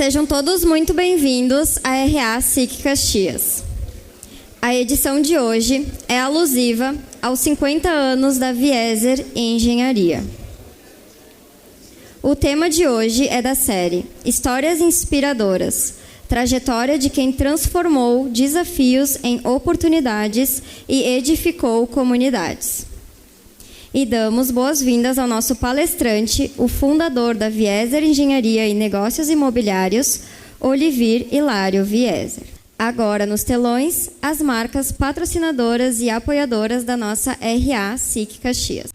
Sejam todos muito bem-vindos à RA SIC Caxias. A edição de hoje é alusiva aos 50 anos da Vieser em Engenharia. O tema de hoje é da série Histórias Inspiradoras, trajetória de quem transformou desafios em oportunidades e edificou comunidades. E damos boas-vindas ao nosso palestrante, o fundador da Vieser Engenharia e Negócios Imobiliários, Olivir Hilário Vieser. Agora, nos telões, as marcas patrocinadoras e apoiadoras da nossa RA SIC Caxias.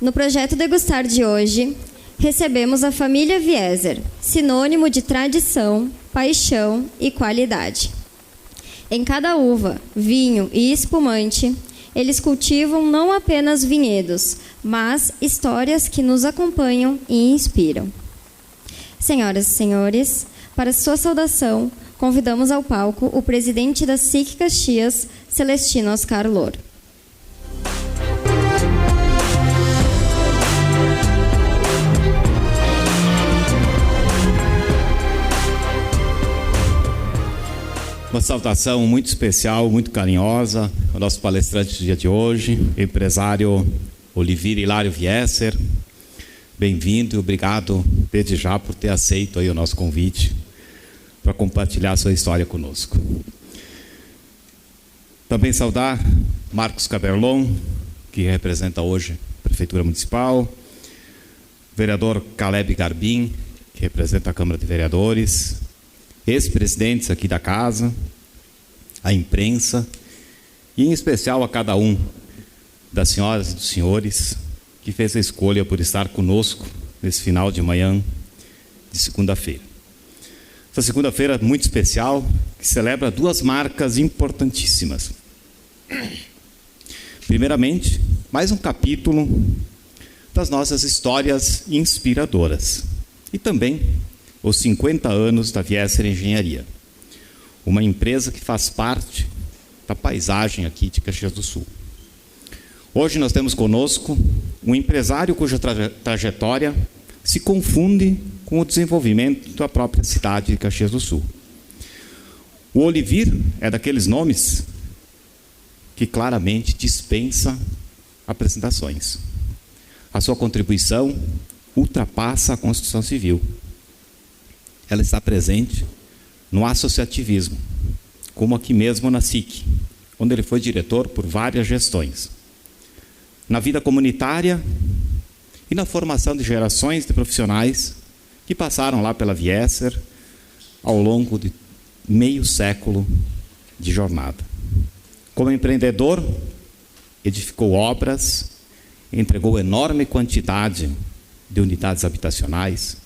No projeto Degustar de hoje, recebemos a família Vieser, sinônimo de tradição, paixão e qualidade. Em cada uva, vinho e espumante, eles cultivam não apenas vinhedos, mas histórias que nos acompanham e inspiram. Senhoras e senhores, para sua saudação, convidamos ao palco o presidente da SIC Caxias, Celestino Oscar Louro. Uma saudação muito especial, muito carinhosa ao nosso palestrante do dia de hoje, empresário Olivir Hilário Vieser. Bem-vindo e obrigado desde já por ter aceito aí o nosso convite para compartilhar a sua história conosco. Também saudar Marcos Caberlon, que representa hoje a Prefeitura Municipal, vereador Caleb Garbim, que representa a Câmara de Vereadores, ex-presidentes aqui da casa, a imprensa e, em especial, a cada um das senhoras e dos senhores que fez a escolha por estar conosco nesse final de manhã de segunda-feira. Essa segunda-feira muito especial, que celebra duas marcas importantíssimas. Primeiramente, mais um capítulo das nossas histórias inspiradoras. E também os 50 anos da Vieser Engenharia, uma empresa que faz parte da paisagem aqui de Caxias do Sul. Hoje nós temos conosco um empresário cuja trajetória se confunde com o desenvolvimento da própria cidade de Caxias do Sul. O Olivir é daqueles nomes que claramente dispensa apresentações. A sua contribuição ultrapassa a construção civil. Ela está presente no associativismo, como aqui mesmo na SIC, onde ele foi diretor por várias gestões. Na vida comunitária e na formação de gerações de profissionais que passaram lá pela Vieser ao longo de meio século de jornada. Como empreendedor, edificou obras, entregou enorme quantidade de unidades habitacionais,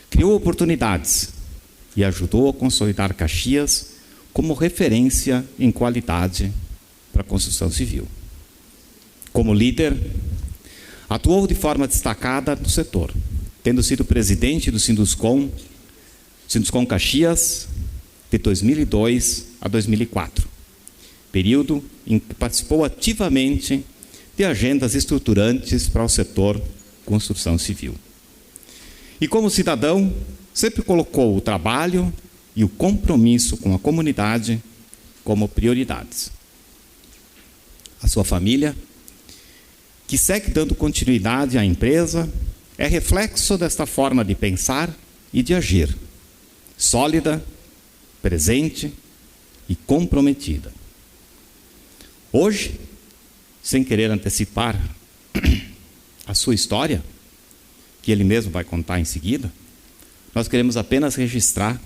criou oportunidades e ajudou a consolidar Caxias como referência em qualidade para a construção civil. Como líder, atuou de forma destacada no setor, tendo sido presidente do Sinduscom Caxias de 2002 a 2004, período em que participou ativamente de agendas estruturantes para o setor construção civil. E como cidadão, sempre colocou o trabalho e o compromisso com a comunidade como prioridades. A sua família, que segue dando continuidade à empresa, é reflexo desta forma de pensar e de agir, sólida, presente e comprometida. Hoje, sem querer antecipar a sua história, que ele mesmo vai contar em seguida, nós queremos apenas registrar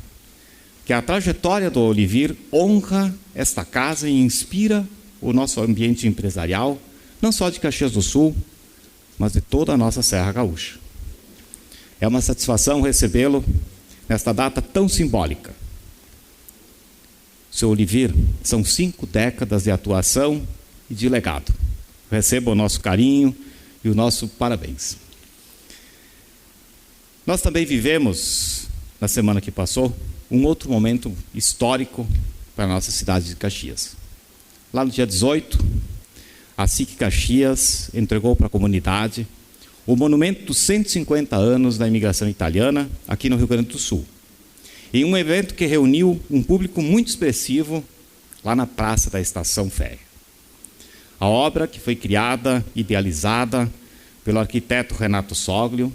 que a trajetória do Olivir honra esta casa e inspira o nosso ambiente empresarial, não só de Caxias do Sul, mas de toda a nossa Serra Gaúcha. É uma satisfação recebê-lo nesta data tão simbólica. Seu Olivir, são 5 décadas de atuação e de legado. Receba o nosso carinho e o nosso parabéns. Nós também vivemos, na semana que passou, um outro momento histórico para a nossa cidade de Caxias. Lá no dia 18, a SIC Caxias entregou para a comunidade o monumento dos 150 anos da imigração italiana aqui no Rio Grande do Sul. Em um evento que reuniu um público muito expressivo lá na Praça da Estação Férrea. A obra, que foi criada, idealizada pelo arquiteto Renato Soglio,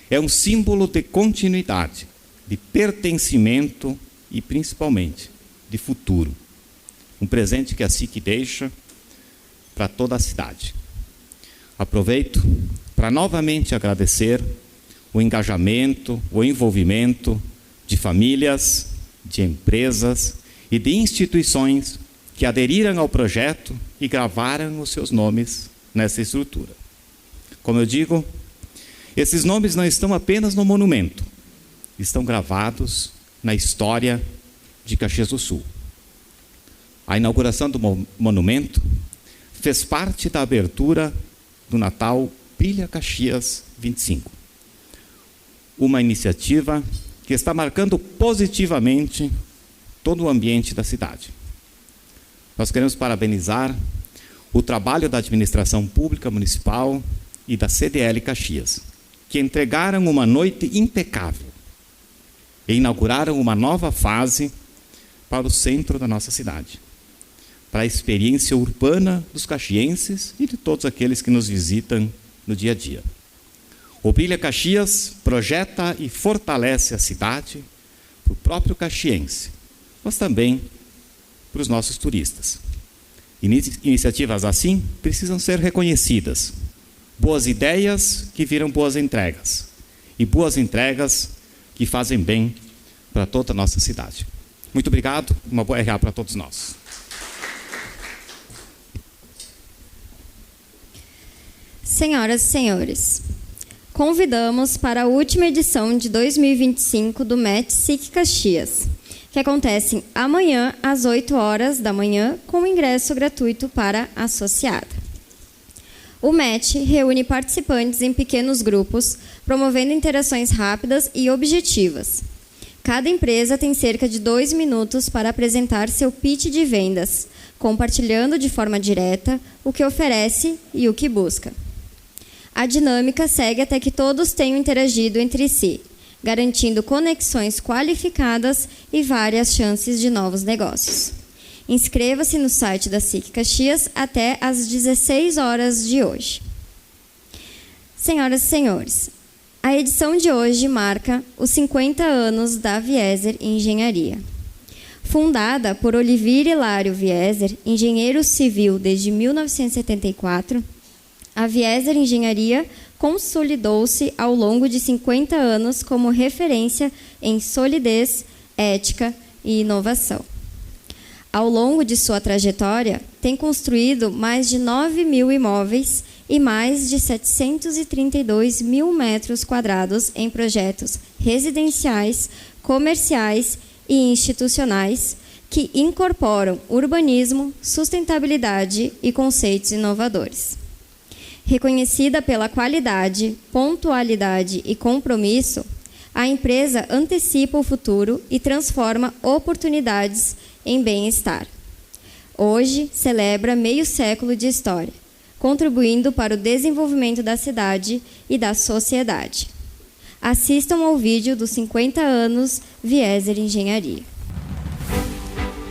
é um símbolo de continuidade, de pertencimento e, principalmente, de futuro. Um presente que a SIC deixa para toda a cidade. Aproveito para novamente agradecer o engajamento, o envolvimento de famílias, de empresas e de instituições que aderiram ao projeto e gravaram os seus nomes nessa estrutura. Como eu digo, esses nomes não estão apenas no monumento, estão gravados na história de Caxias do Sul. A inauguração do monumento fez parte da abertura do Natal Brilha Caxias 25. Uma iniciativa que está marcando positivamente todo o ambiente da cidade. Nós queremos parabenizar o trabalho da Administração Pública Municipal e da CDL Caxias, que entregaram uma noite impecável e inauguraram uma nova fase para o centro da nossa cidade, para a experiência urbana dos caxienses e de todos aqueles que nos visitam no dia a dia. O Brilha Caxias projeta e fortalece a cidade para o próprio caxiense, mas também para os nossos turistas. Iniciativas assim precisam ser reconhecidas. Boas ideias que viram boas entregas. E boas entregas que fazem bem para toda a nossa cidade. Muito obrigado, uma boa RH para todos nós. Senhoras e senhores, convidamos para a última edição de 2025 do MET SIC Caxias, que acontece amanhã às 8 horas da manhã, com ingresso gratuito para associada. O MET reúne participantes em pequenos grupos, promovendo interações rápidas e objetivas. Cada empresa tem cerca de 2 minutos para apresentar seu pitch de vendas, compartilhando de forma direta o que oferece e o que busca. A dinâmica segue até que todos tenham interagido entre si, garantindo conexões qualificadas e várias chances de novos negócios. Inscreva-se no site da SIC Caxias até às 16 horas de hoje. Senhoras e senhores, a edição de hoje marca os 50 anos da Vieser Engenharia. Fundada por Olivir Hilário Vieser, engenheiro civil desde 1974, a Vieser Engenharia consolidou-se ao longo de 50 anos como referência em solidez, ética e inovação. Ao longo de sua trajetória, tem construído mais de 9.000 imóveis e mais de 732 mil metros quadrados em projetos residenciais, comerciais e institucionais que incorporam urbanismo, sustentabilidade e conceitos inovadores. Reconhecida pela qualidade, pontualidade e compromisso, a empresa antecipa o futuro e transforma oportunidades em bem-estar. Hoje, celebra meio século de história, contribuindo para o desenvolvimento da cidade e da sociedade. Assistam ao vídeo dos 50 anos Vieser Engenharia.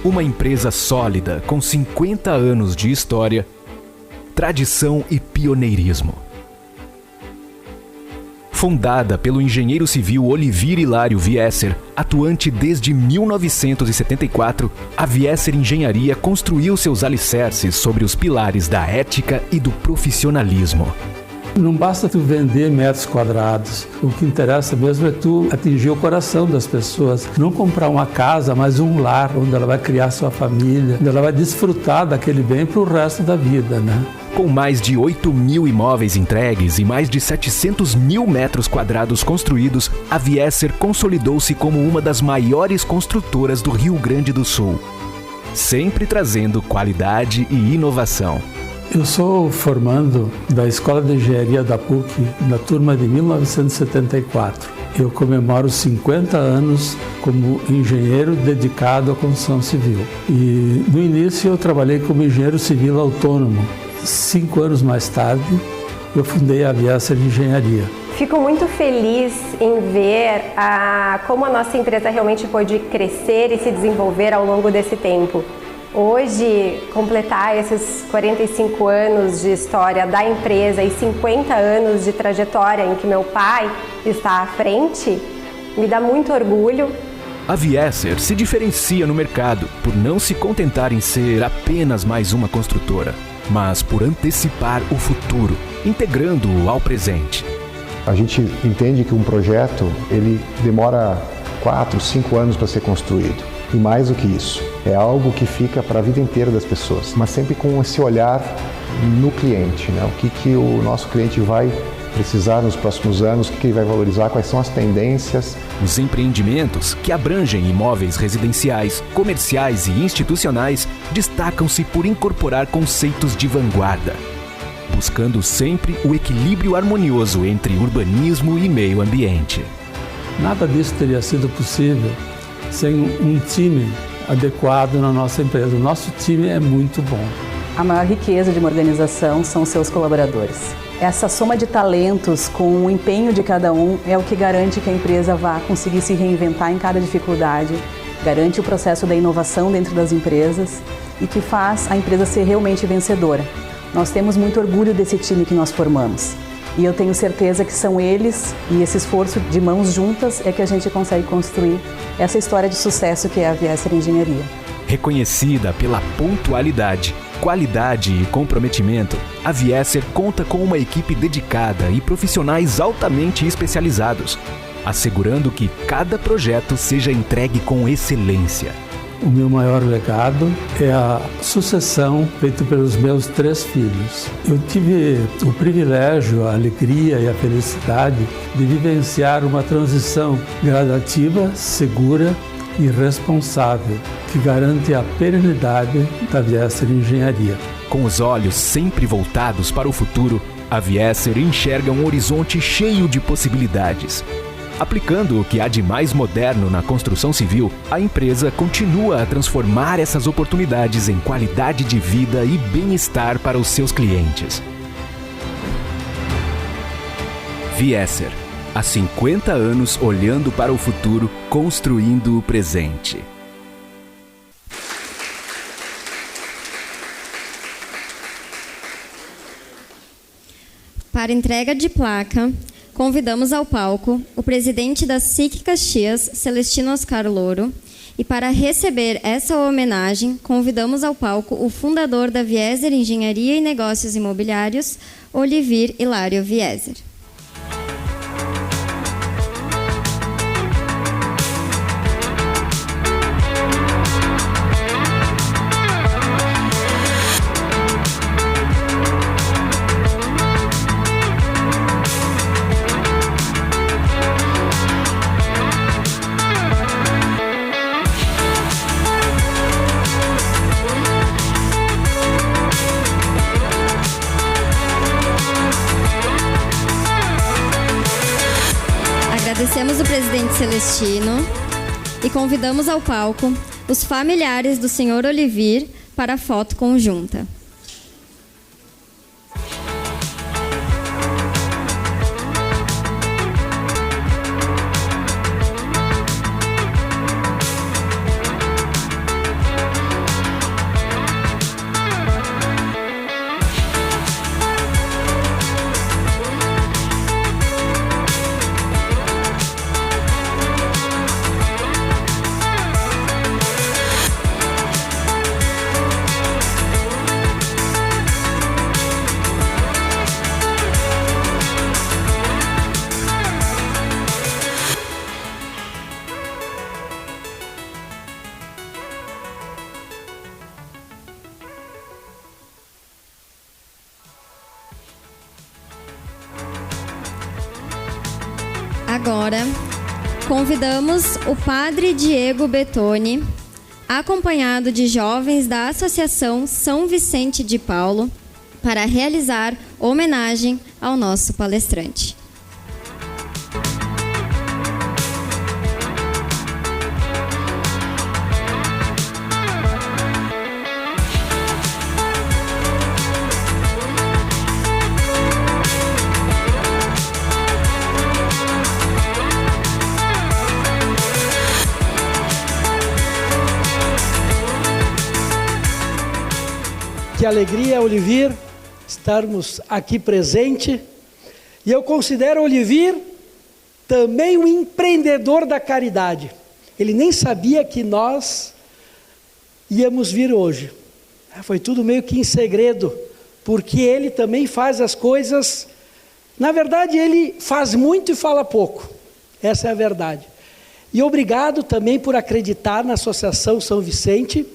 Uma empresa sólida com 50 anos de história, tradição e pioneirismo. Fundada pelo engenheiro civil Olivier Hilário Viesser, atuante desde 1974, a Viesser Engenharia construiu seus alicerces sobre os pilares da ética e do profissionalismo. Não basta tu vender metros quadrados, o que interessa mesmo é tu atingir o coração das pessoas. Não comprar uma casa, mas um lar onde ela vai criar sua família, onde ela vai desfrutar daquele bem para o resto da vida, né? Com mais de 8.000 imóveis entregues e mais de 700.000 metros quadrados construídos, a Viesser consolidou-se como uma das maiores construtoras do Rio Grande do Sul, sempre trazendo qualidade e inovação. Eu sou formando da Escola de Engenharia da PUC, na turma de 1974. Eu comemoro 50 anos como engenheiro dedicado à construção civil. E no início eu trabalhei como engenheiro civil autônomo. 5 anos mais tarde, eu fundei a Viesser Engenharia. Fico muito feliz em ver como a nossa empresa realmente pôde crescer e se desenvolver ao longo desse tempo. Hoje, completar esses 45 anos de história da empresa e 50 anos de trajetória em que meu pai está à frente, me dá muito orgulho. A Viesser se diferencia no mercado por não se contentar em ser apenas mais uma construtora, mas por antecipar o futuro, integrando-o ao presente. A gente entende que um projeto ele demora 4, 5 anos para ser construído. E mais do que isso, é algo que fica para a vida inteira das pessoas, mas sempre com esse olhar no cliente, né? O que o nosso cliente vai precisar nos próximos anos, o que ele vai valorizar, quais são as tendências. Os empreendimentos, que abrangem imóveis residenciais, comerciais e institucionais, destacam-se por incorporar conceitos de vanguarda, buscando sempre o equilíbrio harmonioso entre urbanismo e meio ambiente. Nada disso teria sido possível sem um time adequado na nossa empresa. O nosso time é muito bom. A maior riqueza de uma organização são os seus colaboradores. Essa soma de talentos com o empenho de cada um é o que garante que a empresa vá conseguir se reinventar em cada dificuldade, garante o processo da inovação dentro das empresas e que faz a empresa ser realmente vencedora. Nós temos muito orgulho desse time que nós formamos. E eu tenho certeza que são eles e esse esforço de mãos juntas é que a gente consegue construir essa história de sucesso que é a Viesser Engenharia. Reconhecida pela pontualidade, qualidade e comprometimento, a Viesser conta com uma equipe dedicada e profissionais altamente especializados, assegurando que cada projeto seja entregue com excelência. O meu maior legado é a sucessão feita pelos meus 3 filhos. Eu tive o privilégio, a alegria e a felicidade de vivenciar uma transição gradativa, segura e responsável, que garante a perenidade da Viesser Engenharia. Com os olhos sempre voltados para o futuro, a Viesser enxerga um horizonte cheio de possibilidades. Aplicando o que há de mais moderno na construção civil, a empresa continua a transformar essas oportunidades em qualidade de vida e bem-estar para os seus clientes. Viesser, há 50 anos olhando para o futuro, construindo o presente. Para entrega de placa, convidamos ao palco o presidente da SIC Caxias, Celestino Oscar Louro, e para receber essa homenagem, convidamos ao palco o fundador da Viesser Engenharia e Negócios Imobiliários, Olivier Hilário Viesser. Agradecemos o presidente Celestino e convidamos ao palco os familiares do senhor Olivier para a foto conjunta. agora, convidamos o Padre Diego Bettoni, acompanhado de jovens da Associação São Vicente de Paulo, para realizar homenagem ao nosso palestrante. Que alegria, Olivir, estarmos aqui presente. E eu considero Olivir também um empreendedor da caridade. Ele nem sabia que nós íamos vir hoje. Foi tudo meio que em segredo, porque ele também faz as coisas... Na verdade, ele faz muito e fala pouco. Essa é a verdade. E obrigado também por acreditar na Associação São Vicente.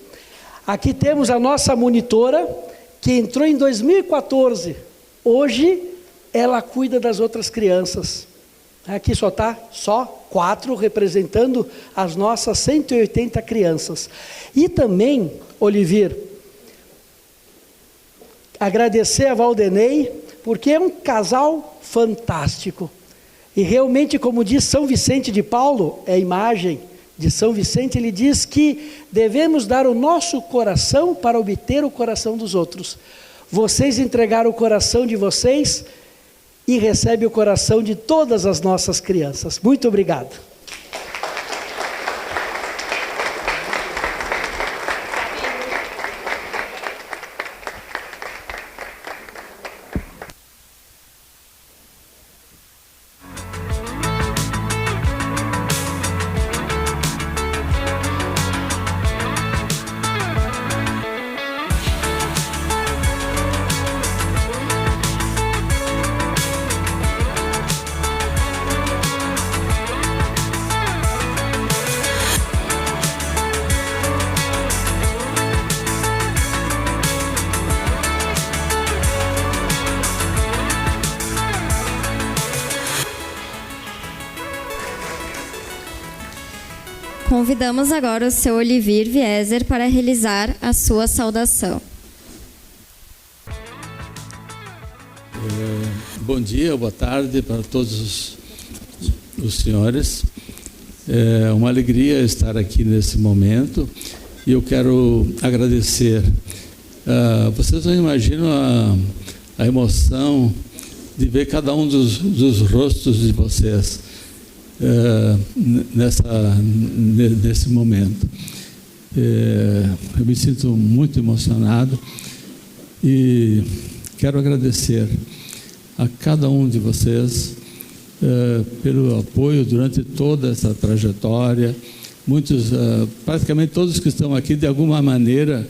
Aqui temos a nossa monitora, que entrou em 2014. Hoje, ela cuida das outras crianças. Aqui só 4 representando as nossas 180 crianças. E também, Olivir, agradecer a Valdenei, porque é um casal fantástico. E realmente, como diz São Vicente de Paulo, é a imagem de São Vicente, ele diz que devemos dar o nosso coração para obter o coração dos outros. Vocês entregaram o coração de vocês e recebem o coração de todas as nossas crianças. Muito obrigado. Convidamos agora o seu Olivir Vieser para realizar a sua saudação. Bom dia, boa tarde para todos os senhores. É uma alegria estar aqui nesse momento e eu quero agradecer. Vocês não imaginam a emoção de ver cada um dos rostos de vocês nesse momento. Eu me sinto muito emocionado e quero agradecer a cada um de vocês pelo apoio durante toda essa trajetória. Muitos, praticamente todos que estão aqui, de alguma maneira,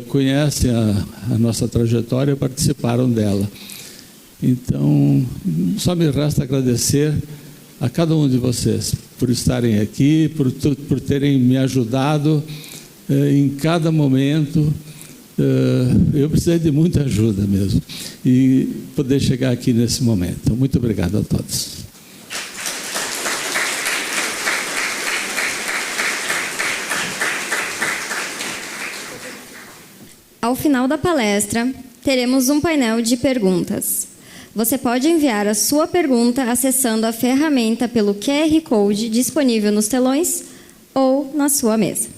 conhecem a nossa trajetória e participaram dela. Então, só me resta agradecer a cada um de vocês por estarem aqui, por terem me ajudado em cada momento. Eu precisei de muita ajuda mesmo e poder chegar aqui nesse momento. Muito obrigado a todos. Ao final da palestra, teremos um painel de perguntas. Você pode enviar a sua pergunta acessando a ferramenta pelo QR Code disponível nos telões ou na sua mesa.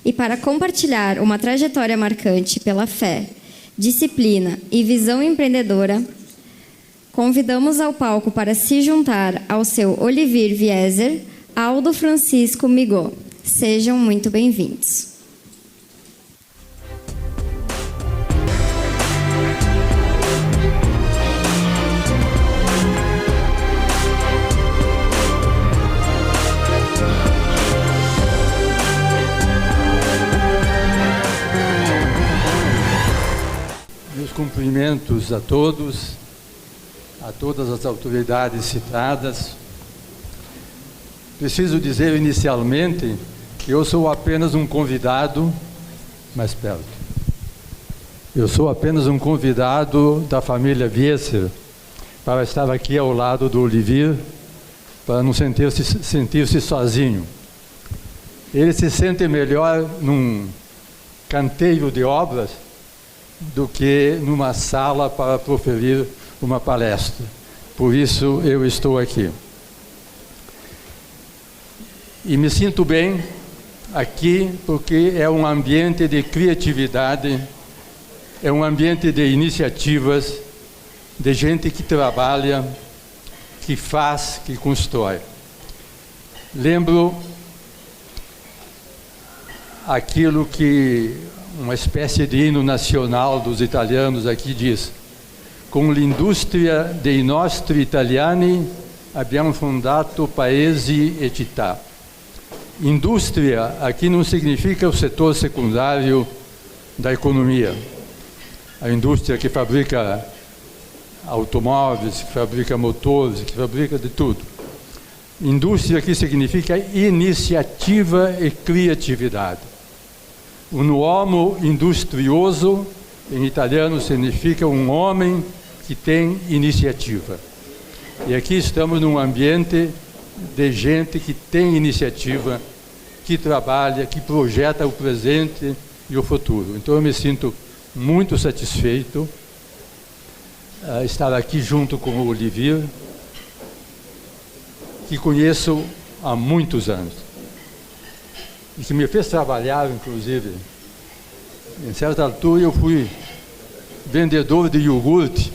E para compartilhar uma trajetória marcante pela fé, disciplina e visão empreendedora, convidamos ao palco para se juntar ao seu Olivir Vieser, Aldo Francisco Migot. Sejam muito bem-vindos. Cumprimentos a todos, a todas as autoridades citadas. Preciso dizer inicialmente que eu sou apenas um convidado, mais perto. Eu sou apenas um convidado da família Vieser para estar aqui ao lado do Olivir para não sentir-se sozinho. Ele se sente melhor num canteiro de obras do que numa sala para proferir uma palestra. Por isso eu estou aqui. E me sinto bem aqui porque é um ambiente de criatividade, é um ambiente de iniciativas, de gente que trabalha, que faz, que constrói. Lembro aquilo que uma espécie de hino nacional dos italianos aqui diz: con l'industria dei nostri italiani abbiamo fondato paesi e città. Indústria aqui não significa o setor secundário da economia. A indústria que fabrica automóveis, que fabrica motores, que fabrica de tudo. Indústria aqui significa iniciativa e criatividade. Un uomo industrioso, em italiano, significa um homem que tem iniciativa. E aqui estamos num ambiente de gente que tem iniciativa, que trabalha, que projeta o presente e o futuro. Então eu me sinto muito satisfeito estar aqui junto com o Olivier, que conheço há muitos anos e que me fez trabalhar, inclusive. Em certa altura eu fui vendedor de iogurte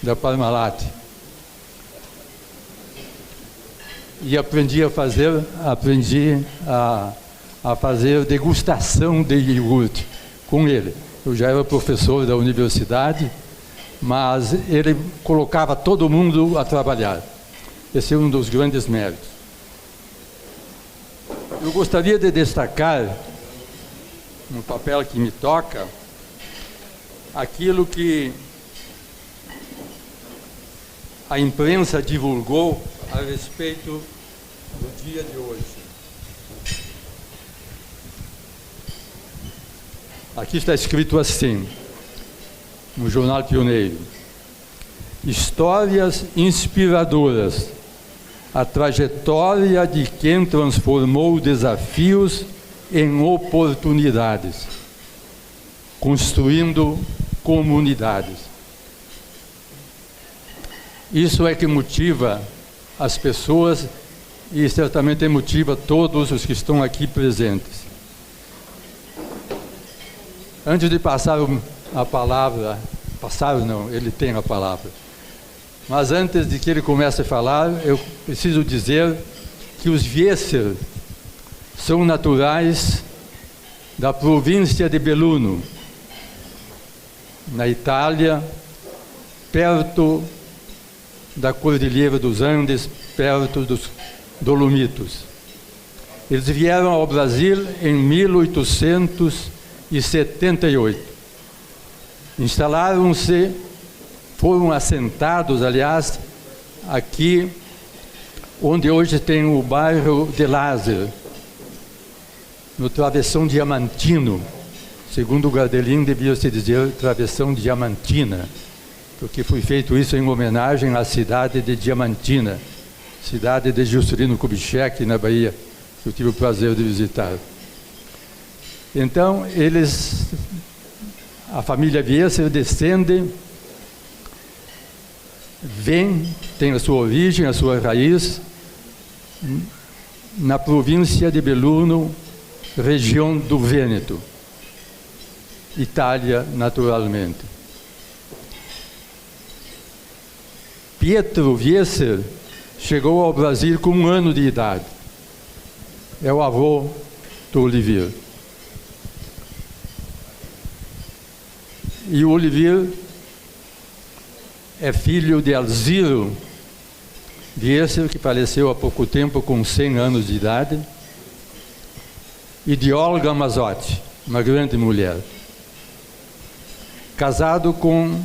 da Parmalat e aprendi a fazer degustação de iogurte com ele. Eu já era professor da universidade, mas ele colocava todo mundo a trabalhar. Esse é um dos grandes méritos. Eu gostaria de destacar, no papel que me toca, aquilo que a imprensa divulgou a respeito do dia de hoje. Aqui está escrito assim, no Jornal Pioneiro: histórias inspiradoras, a trajetória de quem transformou desafios em oportunidades, construindo comunidades. Isso é que motiva as pessoas e certamente motiva todos os que estão aqui presentes. Antes de passar a palavra, ele tem a palavra. Mas antes de que ele comece a falar, eu preciso dizer que os Viesser são naturais da província de Belluno, na Itália, perto da Cordilheira dos Andes, perto dos Dolomitos. Eles vieram ao Brasil em 1878. Instalaram-se, foram assentados, aliás, aqui onde hoje tem o bairro de Lázaro, no Travessão Diamantino. Segundo o Gardelin, devia-se dizer Travessão Diamantina, porque foi feito isso em homenagem à cidade de Diamantina, cidade de Juscelino Kubitschek, na Bahia, que eu tive o prazer de visitar. Então, a família Viesser descende, tem a sua origem, a sua raiz, na província de Belluno, região do Vêneto, Itália, naturalmente. Pietro Viesser chegou ao Brasil com 1 ano de idade. É o avô do Olivier. E o Olivier é filho de Alziro Viesser, que faleceu há pouco tempo com 100 anos de idade, e de Olga Mazotti, uma grande mulher. Casado com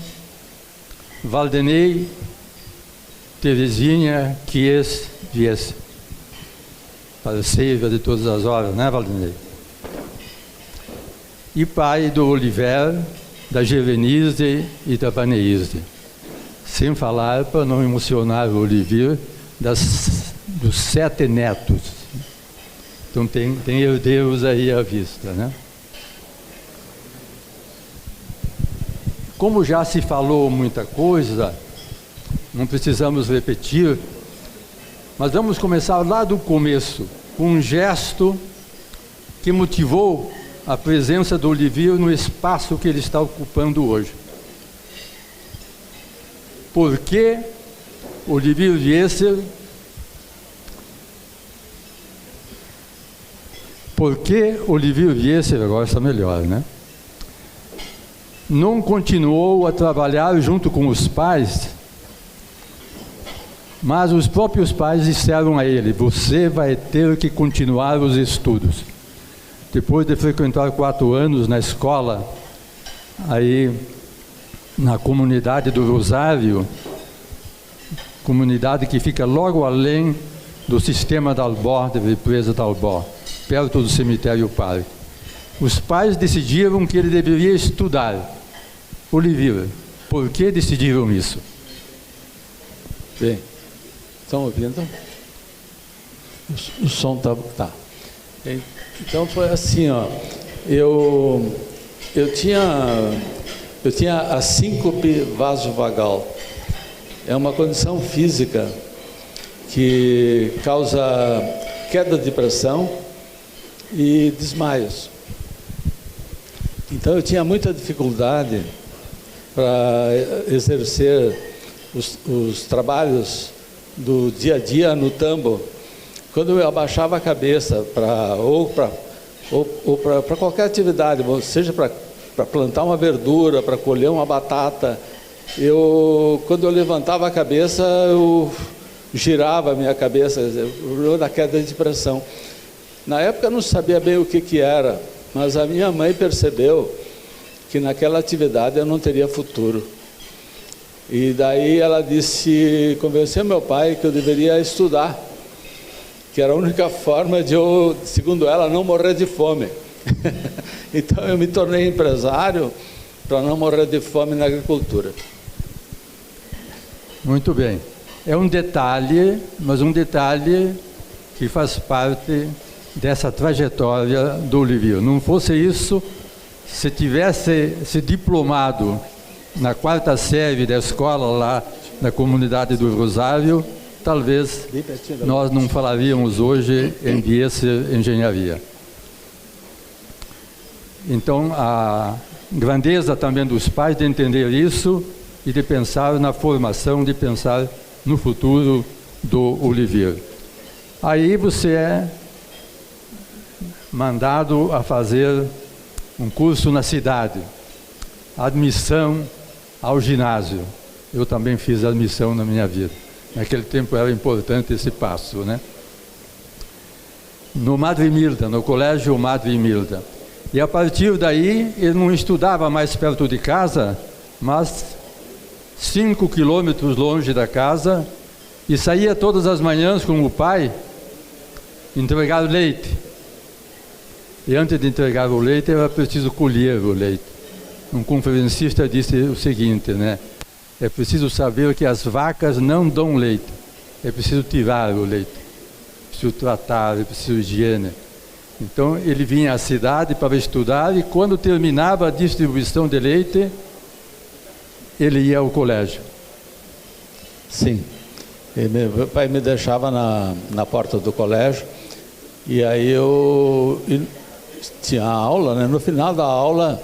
Valdenei Terezinha Chies Viesser. Parceira de todas as horas, né, Valdenei? E pai do Oliver, da Gevenise e da Vaneise. Sem falar, para não emocionar o Olivier, dos 7 netos. Então tem herdeiros aí à vista, né? Como já se falou muita coisa, não precisamos repetir, mas vamos começar lá do começo, com um gesto que motivou a presença do Olivir no espaço que ele está ocupando hoje. Por que Olivir Wieser? Por que Olivir Wieser, agora está melhor, né? Não continuou a trabalhar junto com os pais, mas os próprios pais disseram a ele: você vai ter que continuar os estudos. Depois de frequentar 4 anos na escola, aí na comunidade do Rosário, comunidade que fica logo além do sistema da Albó, da represa da Albó, perto do cemitério Parque. Os pais decidiram que ele deveria estudar. Olivir, por que decidiram isso? Bem, estão ouvindo? O som tá. Então foi assim, ó. Eu tinha a síncope vasovagal. É uma condição física que causa queda de pressão e desmaios. Então eu tinha muita dificuldade para exercer os trabalhos do dia a dia no tambo. Quando eu abaixava a cabeça para qualquer atividade, seja para plantar uma verdura, para colher uma batata, quando eu levantava a cabeça, eu girava a minha cabeça, na queda de pressão. Na época eu não sabia bem o que era, mas a minha mãe percebeu que naquela atividade eu não teria futuro. E daí ela convenceu meu pai que eu deveria estudar, que era a única forma de eu, segundo ela, não morrer de fome. Então eu me tornei empresário para não morrer de fome na agricultura. Muito bem. É um detalhe, mas um detalhe que faz parte dessa trajetória do Olivir. Não fosse isso, se tivesse se diplomado na 4ª série da escola lá na comunidade do Rosário, talvez nós não falaríamos hoje em Wieser Engenharia. Então, a grandeza também dos pais de entender isso e de pensar na formação, de pensar no futuro do Olivir. Aí você é mandado a fazer um curso na cidade, admissão ao ginásio. Eu também fiz admissão na minha vida. Naquele tempo era importante esse passo, né? No Madre Milda, no colégio Madre Milda. E a partir daí, ele não estudava mais perto de casa, mas 5 quilômetros longe da casa, e saía todas as manhãs com o pai entregar leite. E antes de entregar o leite, era preciso colher o leite. Um conferencista disse o seguinte, né? É preciso saber que as vacas não dão leite. É preciso tirar o leite. É preciso tratar, é preciso higiene. Então, ele vinha à cidade para estudar e quando terminava a distribuição de leite, ele ia ao colégio. Sim. Meu pai me deixava na porta do colégio e aí eu tinha aula, né? No final da aula,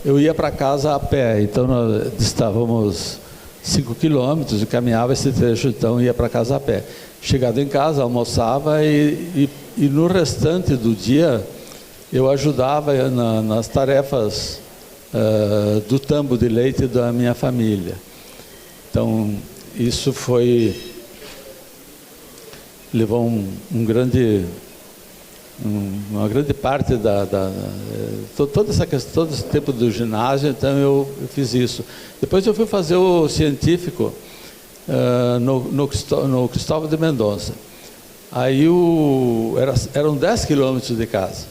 eu ia para casa a pé. Então, nós estávamos 5 quilômetros e caminhava esse trecho, então ia para casa a pé. Chegado em casa, almoçava e no restante do dia eu ajudava nas tarefas do tambo de leite da minha família. Então, isso levou uma grande parte toda essa questão, todo esse tempo do ginásio. Então eu fiz isso. Depois eu fui fazer o científico no Cristóvão de Mendonça. Aí eram 10 quilômetros de casa.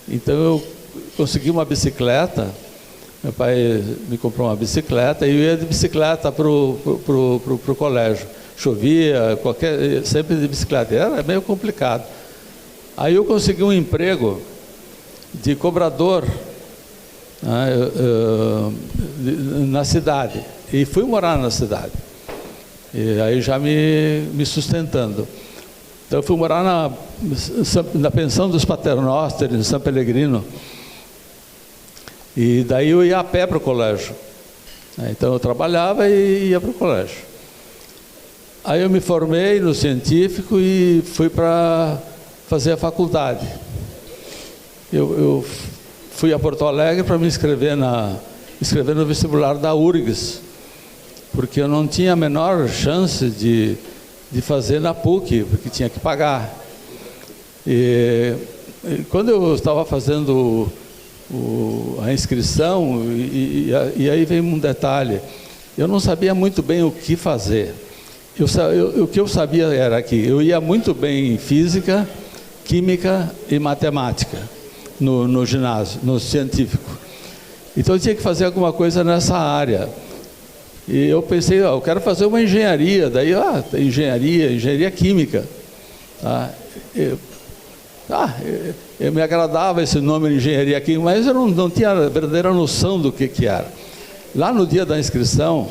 Então eu consegui uma bicicleta Meu pai me comprou uma bicicleta e eu ia de bicicleta para o colégio. Chovia, sempre de bicicleta. Era meio complicado. Aí eu consegui um emprego de cobrador na cidade. E fui morar na cidade. E aí já me sustentando. Então eu fui morar na pensão dos Paternoster, em São Pellegrino. E daí eu ia a pé para o colégio. Então eu trabalhava e ia para o colégio. Aí eu me formei no científico e fui para fazer a faculdade. Eu fui a Porto Alegre para me inscrever no vestibular da URGS, porque eu não tinha a menor chance de fazer na PUC, porque tinha que pagar. E quando eu estava fazendo a inscrição, e aí vem um detalhe, eu não sabia muito bem o que fazer. O que eu sabia era que eu ia muito bem em física, química e matemática no ginásio, no científico. Então eu tinha que fazer alguma coisa nessa área. E eu pensei, eu quero fazer uma engenharia. Daí, engenharia química. Tá? Eu me agradava esse nome de engenharia química, mas eu não tinha a verdadeira noção do que era. Lá no dia da inscrição,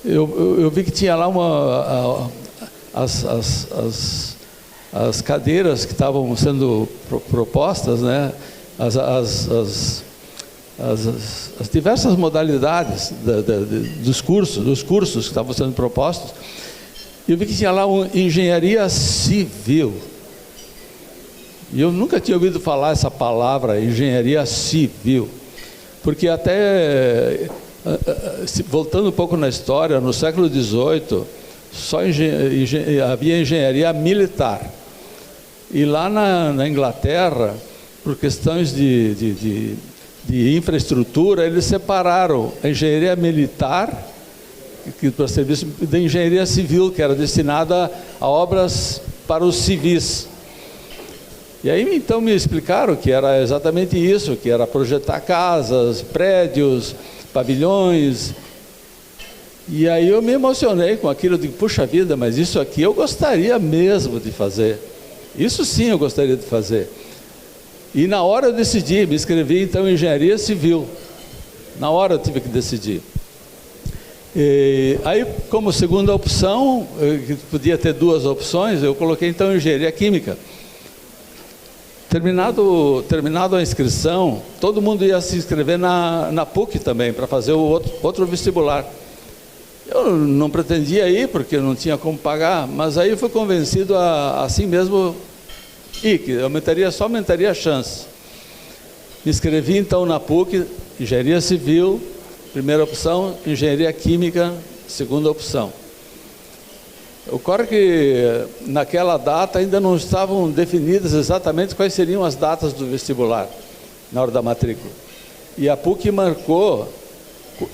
eu vi que tinha lá as cadeiras que estavam sendo propostas, né? As diversas modalidades dos cursos que estavam sendo propostos. E eu vi que tinha lá uma engenharia civil. E eu nunca tinha ouvido falar essa palavra, engenharia civil, porque até, voltando um pouco na história, no século XVIII, só havia engenharia militar. E lá na Inglaterra, por questões de infraestrutura, eles separaram a engenharia militar, que para serviço, da engenharia civil, que era destinada a obras para os civis. E aí então me explicaram que era exatamente isso, que era projetar casas, prédios, pavilhões. E aí eu me emocionei com aquilo, eu digo, puxa vida, mas isso aqui eu gostaria mesmo de fazer. Isso sim eu gostaria de fazer. E na hora eu decidi, me inscrevi então em engenharia civil. Na hora eu tive que decidir. E aí, como segunda opção, que podia ter duas opções, eu coloquei então engenharia química. Terminado a inscrição, todo mundo ia se inscrever na PUC também, para fazer o outro vestibular. Eu não pretendia ir, porque eu não tinha como pagar, mas aí eu fui convencido a assim mesmo ir, que aumentaria a chance. Me inscrevi então na PUC, engenharia civil, primeira opção, engenharia química, segunda opção. Ocorre que naquela data ainda não estavam definidas exatamente quais seriam as datas do vestibular, na hora da matrícula. E a PUC marcou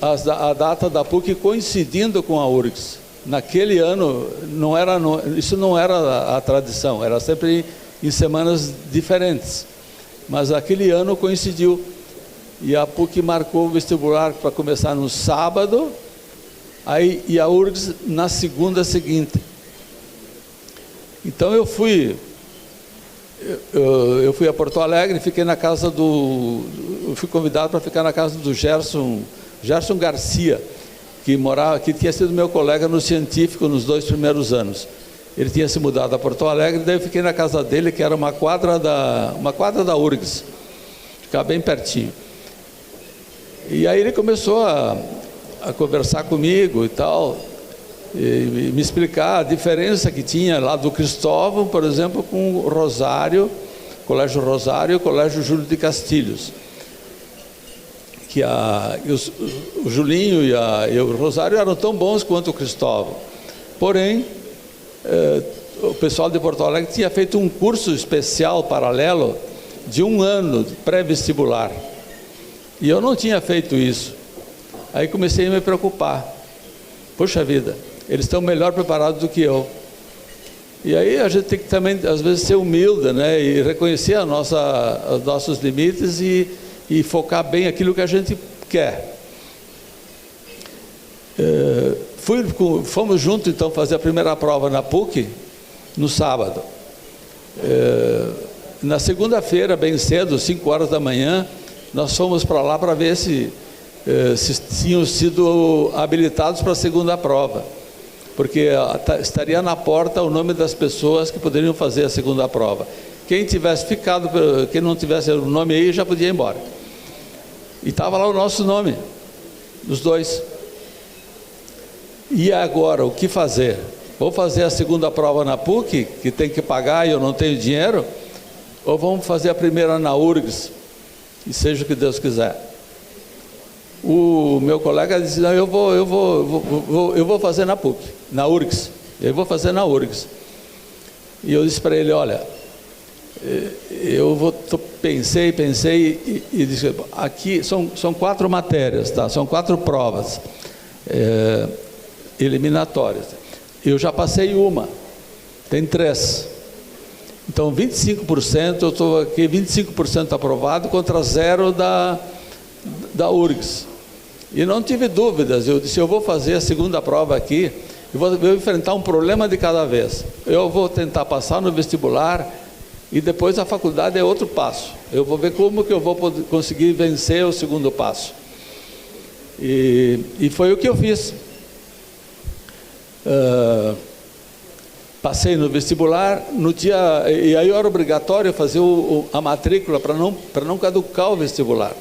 a data da PUC coincidindo com a URGS. Naquele ano, isso não era a tradição, era sempre em semanas diferentes. Mas aquele ano coincidiu. E a PUC marcou o vestibular para começar no sábado, e a URGS na segunda seguinte. Então eu fui a Porto Alegre, fiquei na casa eu fui convidado para ficar na casa do Gerson Garcia, que tinha sido meu colega no científico nos 2 primeiros anos. Ele tinha se mudado a Porto Alegre, daí eu fiquei na casa dele, que era uma quadra da URGS, ficava bem pertinho. E aí ele começou a conversar comigo e tal, e me explicar a diferença que tinha lá do Cristóvão, por exemplo, com o Rosário, Colégio Rosário e o Colégio Júlio de Castilhos. Que o Julinho e o Rosário eram tão bons quanto o Cristóvão. Porém, o pessoal de Porto Alegre tinha feito um curso especial paralelo de 1 ano, pré-vestibular. E eu não tinha feito isso. Aí comecei a me preocupar. Puxa vida, eles estão melhor preparados do que eu. E aí a gente tem que também, às vezes, ser humilde, né? E reconhecer os nossos limites e focar bem aquilo que a gente quer. Fomos juntos, então, fazer a primeira prova na PUC, no sábado. Na segunda-feira, bem cedo, 5 horas da manhã, nós fomos para lá para ver se tinham sido habilitados para a segunda prova, porque estaria na porta o nome das pessoas que poderiam fazer a segunda prova. Quem tivesse ficado, quem não tivesse o nome aí, já podia ir embora. E estava lá o nosso nome, dos dois. E agora, o que fazer? Vou fazer a segunda prova na PUC, que tem que pagar e eu não tenho dinheiro, ou vamos fazer a primeira na URGS, e seja o que Deus quiser. O meu colega disse, não, eu vou fazer na PUC, na URGS, eu vou fazer na URGS. E eu disse para ele, olha, pensei e disse, aqui são 4 matérias, tá? São 4 provas eliminatórias. Eu já passei uma, tem 3. Então 25%, eu estou aqui 25% aprovado contra 0 da URGS. E não tive dúvidas, eu disse, eu vou fazer a segunda prova aqui, eu vou enfrentar um problema de cada vez. Eu vou tentar passar no vestibular e depois a faculdade é outro passo. Eu vou ver como que eu vou conseguir vencer o segundo passo. E foi o que eu fiz. Passei no vestibular, no dia, e aí era obrigatório fazer a matrícula para não caducar o vestibular.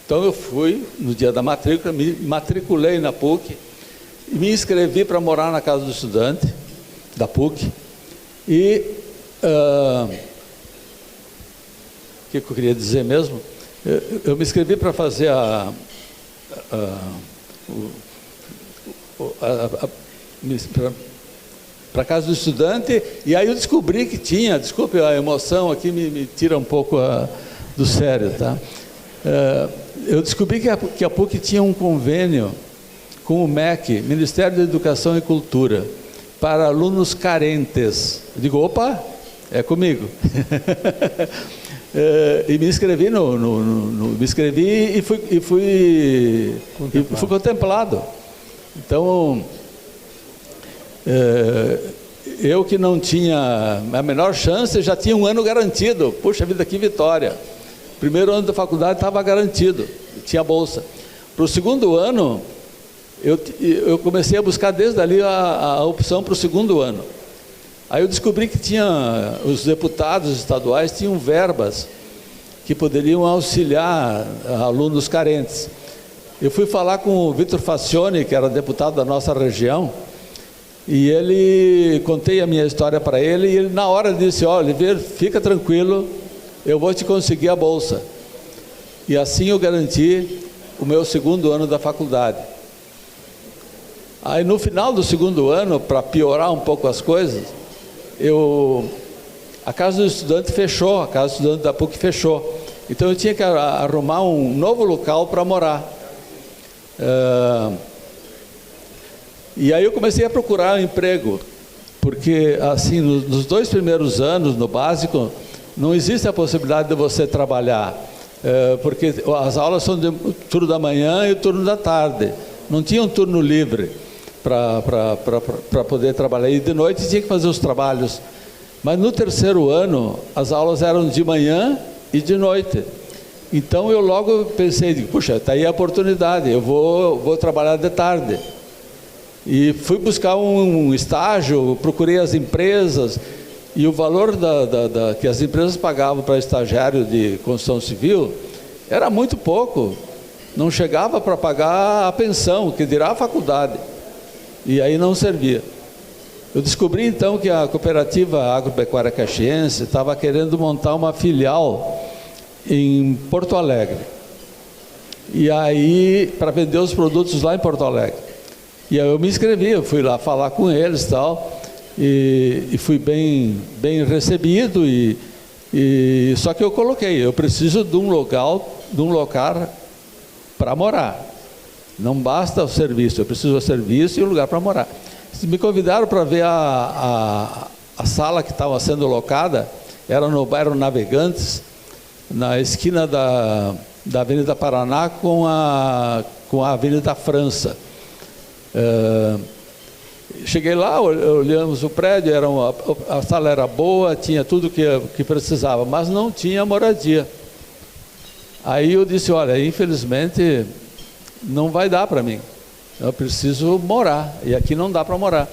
Então eu fui no dia da matrícula, me matriculei na PUC e me inscrevi para morar na casa do estudante da PUC. E o que eu queria dizer mesmo? Eu me inscrevi para fazer para a casa do estudante, e aí eu descobri que tinha, desculpe a emoção aqui, me tira um pouco do sério, tá? Eu descobri que a PUC tinha um convênio com o MEC, Ministério da Educação e Cultura, para alunos carentes. Eu digo, opa, é comigo. E me inscrevi me inscrevi e fui contemplado. Então, eu que não tinha a menor chance, já tinha um ano garantido. Puxa vida, que vitória! Primeiro ano da faculdade estava garantido, tinha bolsa. Para o segundo ano, eu comecei a buscar desde ali a opção para o segundo ano. Aí eu descobri que os deputados estaduais tinham verbas que poderiam auxiliar alunos carentes. Eu fui falar com o Vitor Facione, que era deputado da nossa região, e contei a minha história para ele, e ele na hora disse, ó, Oliveira, fica tranquilo, eu vou te conseguir a bolsa. E assim eu garanti o meu segundo ano da faculdade. Aí no final do segundo ano, para piorar um pouco as coisas, a casa do estudante fechou, a casa do estudante da PUC fechou. Então eu tinha que arrumar um novo local para morar. E aí eu comecei a procurar um emprego, porque assim, nos 2 primeiros anos, no básico, não existe a possibilidade de você trabalhar, porque as aulas são de turno da manhã e o turno da tarde. Não tinha um turno livre para poder trabalhar. E de noite tinha que fazer os trabalhos. Mas no terceiro ano, as aulas eram de manhã e de noite. Então eu logo pensei, puxa, está aí a oportunidade, eu vou trabalhar de tarde. E fui buscar um estágio, procurei as empresas, e o valor que as empresas pagavam para estagiário de construção civil era muito pouco, não chegava para pagar a pensão, que dirá a faculdade, e aí não servia. Eu descobri então que a Cooperativa Agropecuária Caxiense estava querendo montar uma filial em Porto Alegre, e aí para vender os produtos lá em Porto Alegre. E aí eu me inscrevi, eu fui lá falar com eles e tal, e fui bem recebido, só que eu coloquei, eu preciso de um local para morar. Não basta o serviço, eu preciso do serviço e um lugar para morar. Me convidaram para ver a sala que estava sendo locada, era no bairro Navegantes, na esquina da Avenida Paraná com a Avenida França. Cheguei lá, olhamos o prédio, a sala era boa, tinha tudo que precisava, mas não tinha moradia. Aí eu disse, olha, infelizmente não vai dar para mim, eu preciso morar, e aqui não dá para morar.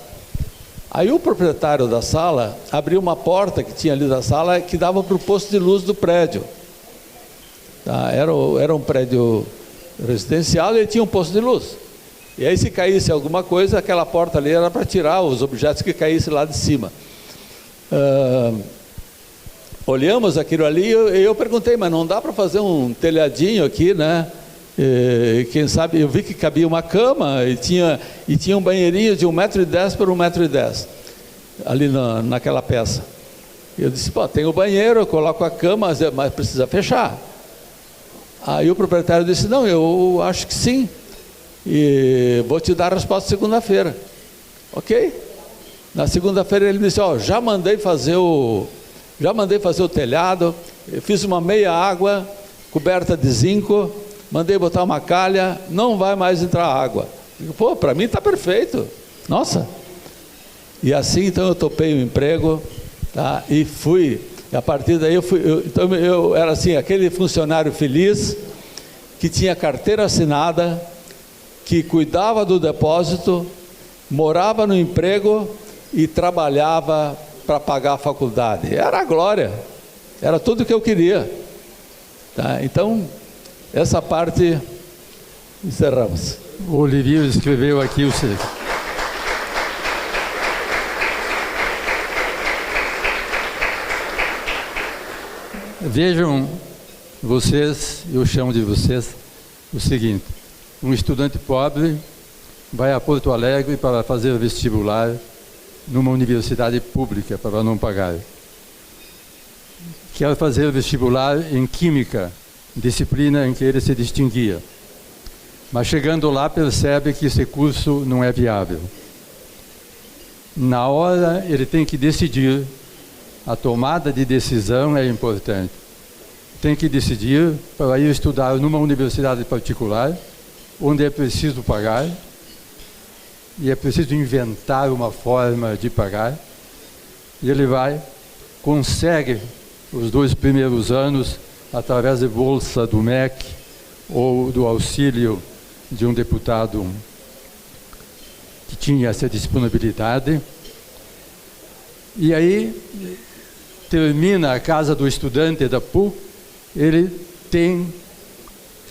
Aí o proprietário da sala abriu uma porta que tinha ali da sala que dava para o posto de luz do prédio. Tá? Era um prédio residencial e ele tinha um posto de luz. E aí se caísse alguma coisa, aquela porta ali era para tirar os objetos que caíssem lá de cima. Olhamos aquilo ali e eu perguntei, mas não dá para fazer um telhadinho aqui, né? Quem sabe, eu vi que cabia uma cama e tinha um banheirinho de 1,10 m por 1,10 m ali naquela peça. Eu disse, pô, tem o banheiro, eu coloco a cama, mas precisa fechar. Aí o proprietário disse, não, eu acho que sim, e vou te dar a resposta segunda-feira. Ok? Na segunda-feira ele disse, ó, já mandei fazer o telhado, eu fiz uma meia água, coberta de zinco, mandei botar uma calha, não vai mais entrar água. Digo, pô, para mim está perfeito. Nossa! E assim, então, eu topei o emprego, tá? E fui. E a partir daí eu era assim, aquele funcionário feliz, que tinha carteira assinada, que cuidava do depósito, morava no emprego e trabalhava para pagar a faculdade. Era a glória, era tudo que eu queria. Tá? Então, essa parte, encerramos. O Olivier escreveu aqui o seguinte. Vejam vocês, eu chamo de vocês, o seguinte: um estudante pobre vai a Porto Alegre para fazer vestibular numa universidade pública, para não pagar. Quer fazer vestibular em Química, disciplina em que ele se distinguia. Mas chegando lá percebe que esse curso não é viável. Na hora ele tem que decidir, a tomada de decisão é importante. Tem que decidir para ir estudar numa universidade particular, onde é preciso pagar, e é preciso inventar uma forma de pagar. E ele vai, consegue os 2 primeiros anos, através de bolsa do MEC ou do auxílio de um deputado que tinha essa disponibilidade. E aí termina a casa do estudante da PUC, ele tem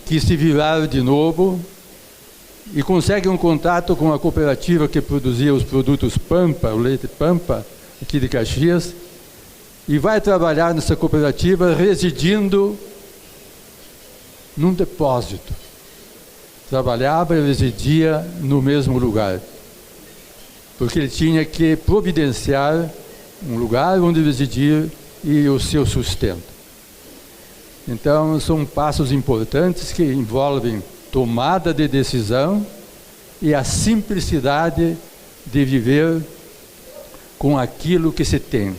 que se virar de novo e consegue um contato com a cooperativa que produzia os produtos Pampa, o leite Pampa, aqui de Caxias, e vai trabalhar nessa cooperativa residindo num depósito. Trabalhava e residia no mesmo lugar, porque ele tinha que providenciar um lugar onde residir e o seu sustento. Então, são passos importantes que envolvem tomada de decisão e a simplicidade de viver com aquilo que se tem.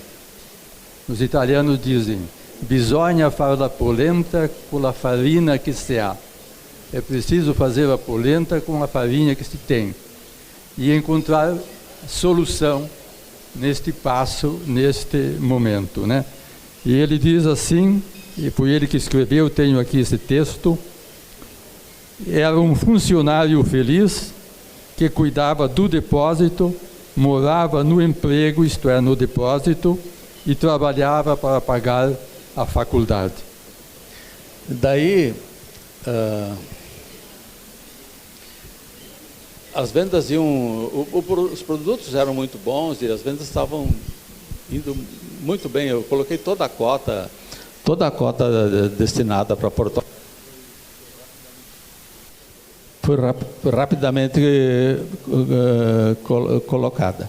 Os italianos dizem, bisogna far la polenta con la farina que se ha. É preciso fazer a polenta com a farinha que se tem. E encontrar solução neste passo, neste momento, né? E ele diz assim, e foi ele que escreveu, tenho aqui esse texto: era um funcionário feliz que cuidava do depósito, morava no emprego, isto é, no depósito, e trabalhava para pagar a faculdade. Daí, as vendas iam... os produtos eram muito bons e as vendas estavam indo muito bem. Eu coloquei toda a cota destinada para Porto Alegre. Foi rapidamente colocada.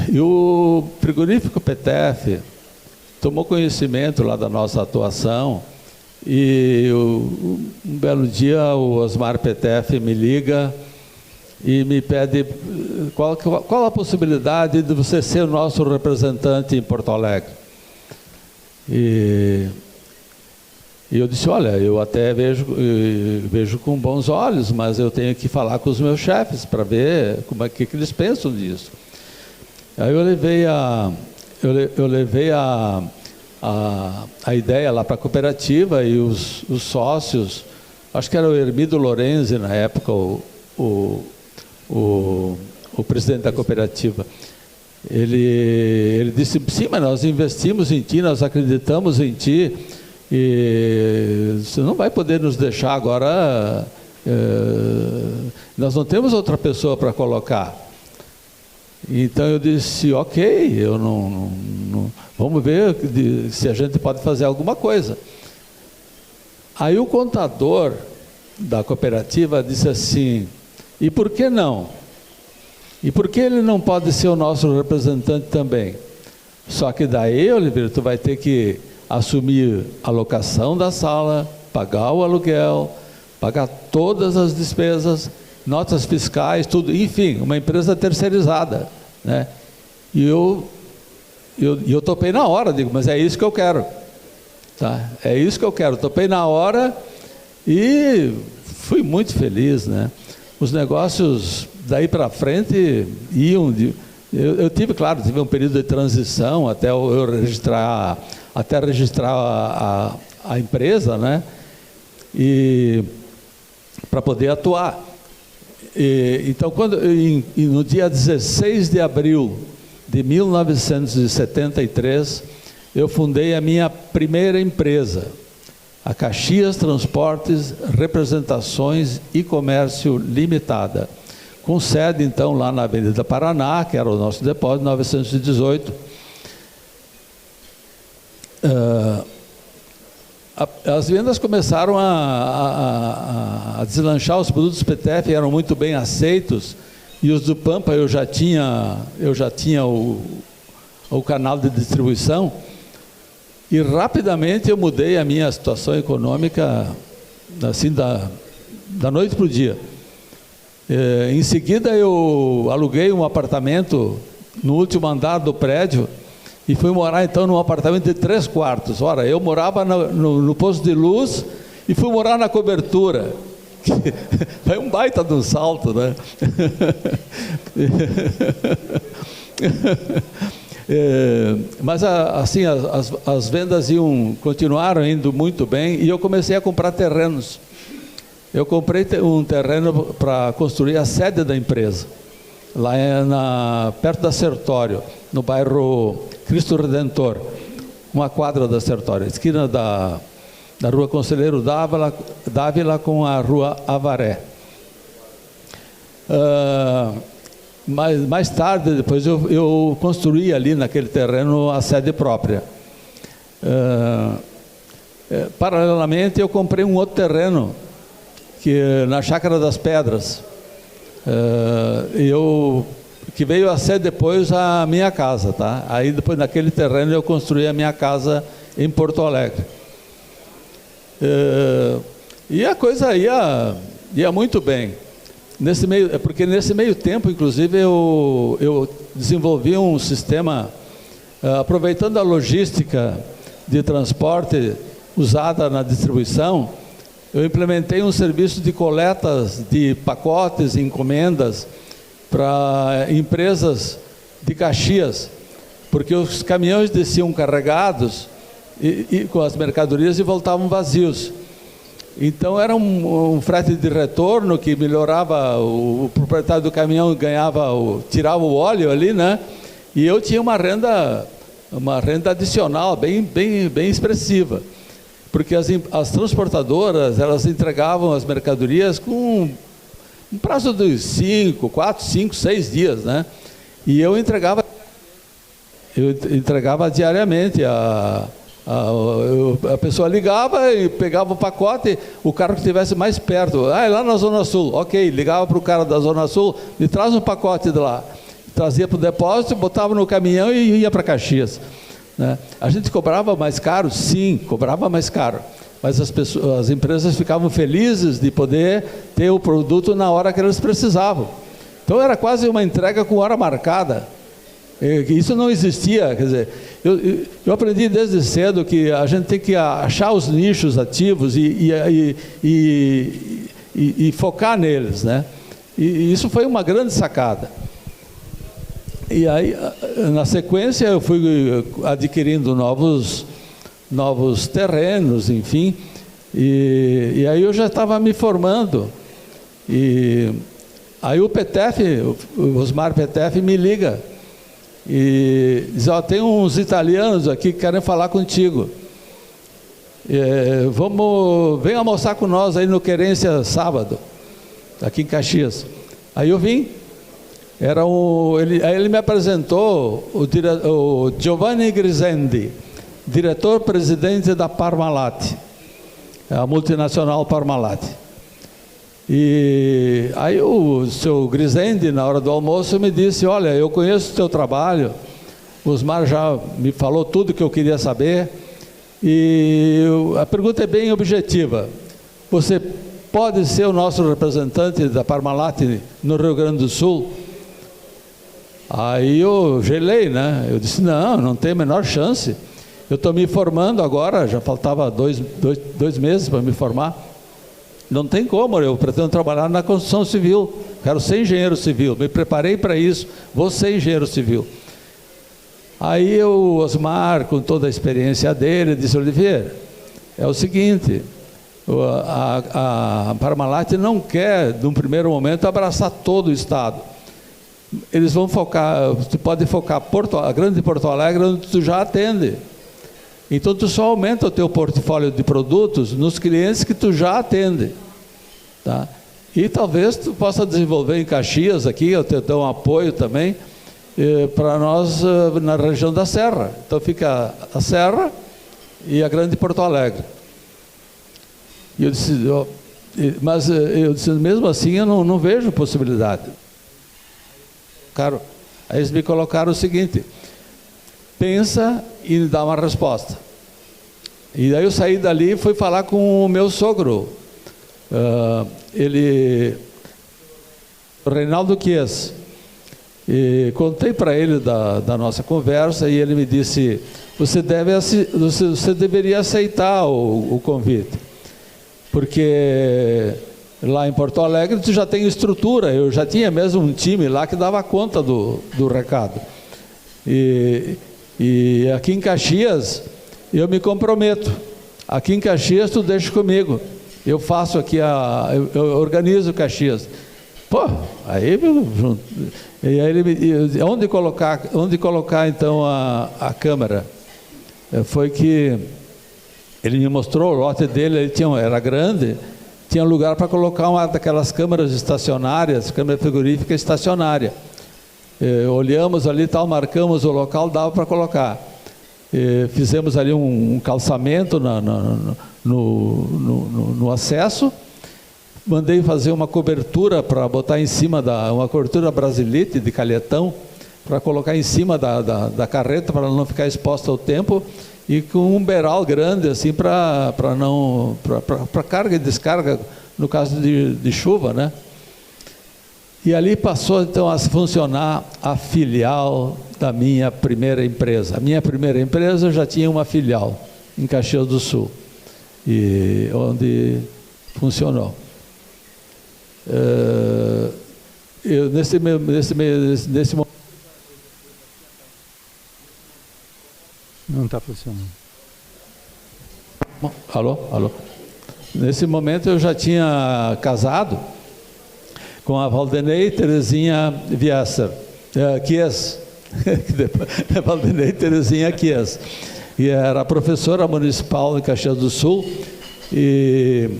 E o frigorífico PTF tomou conhecimento lá da nossa atuação e um belo dia o Osmar PTF me liga e me pede qual a possibilidade de você ser o nosso representante em Porto Alegre. E E eu disse, olha, eu até vejo com bons olhos, mas eu tenho que falar com os meus chefes para ver que eles pensam disso. Aí eu levei a ideia lá para a cooperativa e os sócios, acho que era o Hermido Lorenzi na época, o presidente da cooperativa. Ele disse, sim, mas nós investimos em ti, nós acreditamos em ti, e você não vai poder nos deixar agora, nós não temos outra pessoa para colocar. Então eu disse, ok, eu não vamos ver se a gente pode fazer alguma coisa. Aí o contador da cooperativa disse assim, e por que não? E por que ele não pode ser o nosso representante também? Só que daí, Oliveira, tu vai ter que assumir a locação da sala, pagar o aluguel, pagar todas as despesas, notas fiscais, tudo, enfim, uma empresa terceirizada, né? E eu topei na hora, digo, mas é isso que eu quero, tá? É isso que eu quero, topei na hora e fui muito feliz, né? Os negócios daí para frente iam, eu tive um período de transição até eu registrar a empresa, né? E para poder atuar. Então, no dia 16 de abril de 1973, eu fundei a minha primeira empresa, a Caxias Transportes, Representações e Comércio Limitada, com sede, então, lá na Avenida Paraná, que era o nosso depósito, 918. As vendas começaram a deslanchar, os produtos PTF eram muito bem aceitos, e os do Pampa eu já tinha o canal de distribuição, e rapidamente eu mudei a minha situação econômica, assim, da noite para o dia. Em seguida eu aluguei um apartamento no último andar do prédio, e fui morar então num apartamento de 3 quartos. Ora, eu morava no posto de luz e fui morar na cobertura. Foi um baita de um salto, né? Mas assim, as vendas continuaram indo muito bem, e eu comecei a comprar terrenos. Eu comprei um terreno para construir a sede da empresa, lá perto da Sertório, no bairro Cristo Redentor, uma quadra da Sertório, esquina da rua Conselheiro Dávila com a rua Avaré. Mais tarde, depois eu construí ali naquele terreno a sede própria. Paralelamente, eu comprei um outro terreno, na Chácara das Pedras, que veio a ser depois a minha casa, tá? Aí depois naquele terreno eu construí a minha casa em Porto Alegre. E a coisa ia muito bem. Porque nesse meio tempo, inclusive, eu desenvolvi um sistema, aproveitando a logística de transporte usada na distribuição, eu implementei um serviço de coletas de pacotes e encomendas para empresas de Caxias, porque os caminhões desciam carregados com as mercadorias e voltavam vazios. Então era um frete de retorno que melhorava, o proprietário do caminhão tirava o óleo ali, né? E eu tinha uma renda adicional bem expressiva, porque as transportadoras, elas entregavam as mercadorias com um prazo de 4, 5, 6 dias, né? E eu entregava diariamente. A pessoa ligava e pegava o pacote, o carro que estivesse mais perto, lá na Zona Sul, ok, ligava para o cara da Zona Sul, me traz um pacote de lá, trazia para o depósito, botava no caminhão e ia para Caxias, né? A gente cobrava mais caro? Sim, cobrava mais caro, mas as empresas ficavam felizes de poder ter o produto na hora que eles precisavam. Então era quase uma entrega com hora marcada. Isso não existia, quer dizer, eu aprendi desde cedo que a gente tem que achar os nichos ativos e focar neles, né? E isso foi uma grande sacada. E aí, na sequência, eu fui adquirindo novos terrenos, enfim, e aí eu já estava me formando. E aí o Petef, o Osmar Petef, me liga e diz: ó, tem uns italianos aqui que querem falar contigo. Vem almoçar com nós aí no Querência sábado, aqui em Caxias. Aí eu vim. Aí ele me apresentou o Giovanni Grisendi, diretor-presidente da Parmalat, a multinacional Parmalat. E aí o seu Grisendi, na hora do almoço, me disse: olha, eu conheço o teu trabalho, o Osmar já me falou tudo que eu queria saber, e a pergunta é bem objetiva: você pode ser o nosso representante da Parmalat no Rio Grande do Sul? Aí eu gelei, né? Eu disse: não tem a menor chance. Eu estou me formando agora, já faltava dois meses para me formar. Não tem como, eu pretendo trabalhar na construção civil, quero ser engenheiro civil, me preparei para isso, vou ser engenheiro civil. Aí o Osmar, com toda a experiência dele, disse: Olivier, é o seguinte, a Parmalat não quer, num primeiro momento, abraçar todo o estado. Eles vão focar, tu pode focar a grande Porto Alegre, onde tu já atende. Então tu só aumenta o teu portfólio de produtos nos clientes que tu já atende, tá? E talvez tu possa desenvolver em Caxias aqui, eu te dou um apoio também para nós na região da Serra. Então fica a Serra e a grande Porto Alegre. E eu disse: mas eu disse, mesmo assim eu não vejo possibilidade. Aí eles me colocaram o seguinte: pensa e dá uma resposta. E daí eu saí dali e fui falar com o meu sogro, Reinaldo Chies, e contei para ele da nossa conversa, e ele me disse: você deveria aceitar o convite, porque lá em Porto Alegre tu já tem estrutura, eu já tinha mesmo um time lá que dava conta do recado. E aqui em Caxias, eu me comprometo. Aqui em Caxias, tu deixa comigo. Eu faço aqui, eu organizo Caxias. Pô, aí ele onde colocar então a câmara? Foi que ele me mostrou o lote dele, era grande, tinha lugar para colocar uma daquelas câmaras estacionárias, câmara frigorífica estacionária. Olhamos ali, marcamos o local, dava para colocar. Fizemos ali um calçamento no acesso, mandei fazer uma cobertura para botar em cima uma cobertura brasilite de calhetão, para colocar em cima da carreta, para não ficar exposta ao tempo, e com um beiral grande assim para carga e descarga no caso de chuva, né? E ali passou então a funcionar a filial da minha primeira empresa. A minha primeira empresa já tinha uma filial em Caxias do Sul, e onde funcionou. Nesse momento não está funcionando. Alô? Nesse momento eu já tinha casado com a Valdenei Terezinha Chies, Valdenei Terezinha Chies, e era professora municipal em Caxias do Sul, e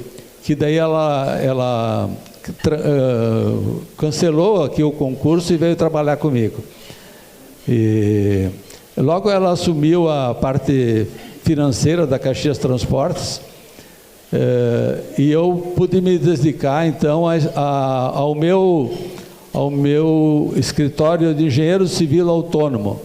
que daí ela cancelou aqui o concurso e veio trabalhar comigo. E logo ela assumiu a parte financeira da Caxias Transportes, e eu pude me dedicar então ao meu escritório de engenheiro civil autônomo.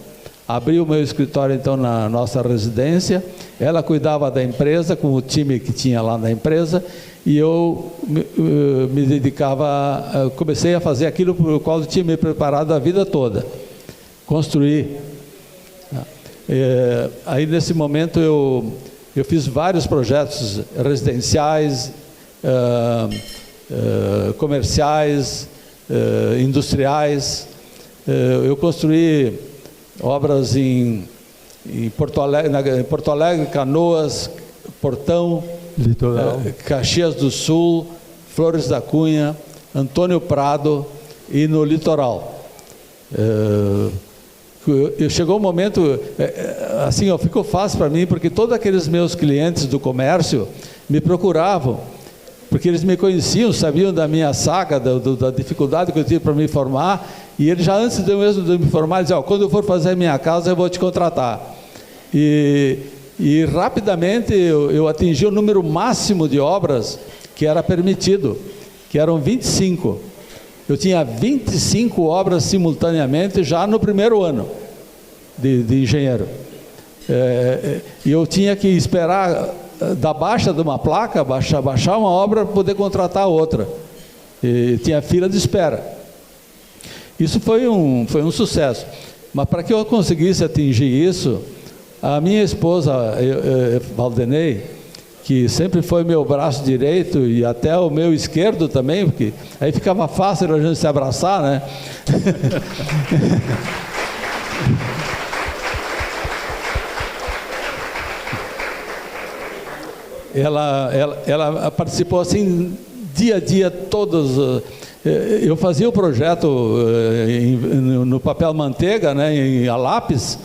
Abri o meu escritório então na nossa residência, ela cuidava da empresa com o time que tinha lá na empresa, e eu me dedicava, comecei a fazer aquilo para o qual eu tinha me preparado a vida toda. construir. Aí nesse momento eu fiz vários projetos residenciais, comerciais, industriais. Eu construí obras em Porto Alegre, Canoas, Portão, Litoral, Caxias do Sul, Flores da Cunha, Antônio Prado e no litoral. Chegou um momento, assim, ficou fácil para mim, porque todos aqueles meus clientes do comércio me procuravam, porque eles me conheciam, sabiam da minha saga, da dificuldade que eu tive para me formar, e eles já antes mesmo de me formar, diziam: quando eu for fazer a minha casa, eu vou te contratar. E rapidamente eu atingi o número máximo de obras que era permitido, que eram 25. Eu tinha 25 obras simultaneamente já no primeiro ano de engenheiro. E eu tinha que esperar da baixa de uma placa, baixar uma obra para poder contratar outra. E tinha fila de espera. Isso foi um sucesso. Mas para que eu conseguisse atingir isso, a minha esposa, Valdenei, que sempre foi meu braço direito e até o meu esquerdo também, porque aí ficava fácil a gente se abraçar, né? Ela participou assim, dia a dia, todos. Eu fazia o projeto no papel manteiga, né, a lápis,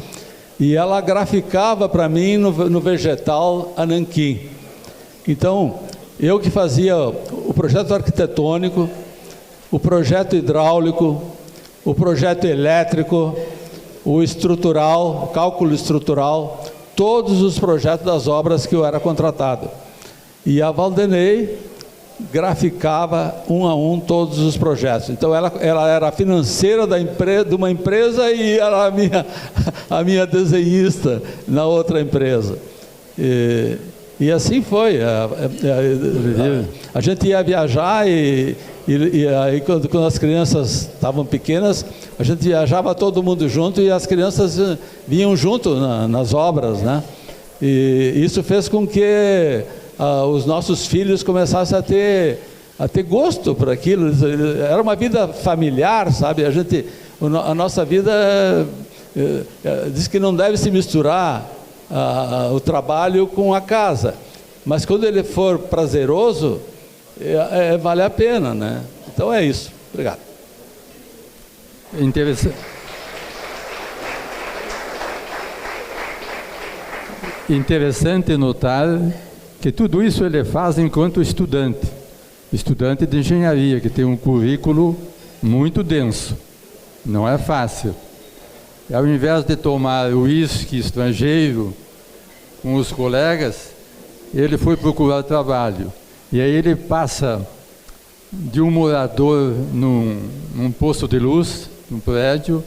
e ela graficava para mim no vegetal ananquim. Então, eu que fazia o projeto arquitetônico, o projeto hidráulico, o projeto elétrico, o estrutural, o cálculo estrutural, todos os projetos das obras que eu era contratado. E a Valdenei graficava um a um todos os projetos. Então ela era a financeira de uma empresa e era a minha desenhista na outra empresa. E assim foi. A gente ia viajar e aí quando as crianças estavam pequenas, a gente viajava todo mundo junto e as crianças vinham junto nas obras, né? E isso fez com que os nossos filhos começassem a ter gosto por aquilo. Era uma vida familiar, sabe? A nossa vida diz que não deve se misturar o trabalho com a casa, mas quando ele for prazeroso, vale a pena, né? Então é isso. Obrigado. Interessante notar que tudo isso ele faz enquanto estudante de engenharia, que tem um currículo muito denso, não é fácil. Ao invés de tomar uísque estrangeiro com os colegas, ele foi procurar trabalho. E aí ele passa de um morador num posto de luz, num prédio,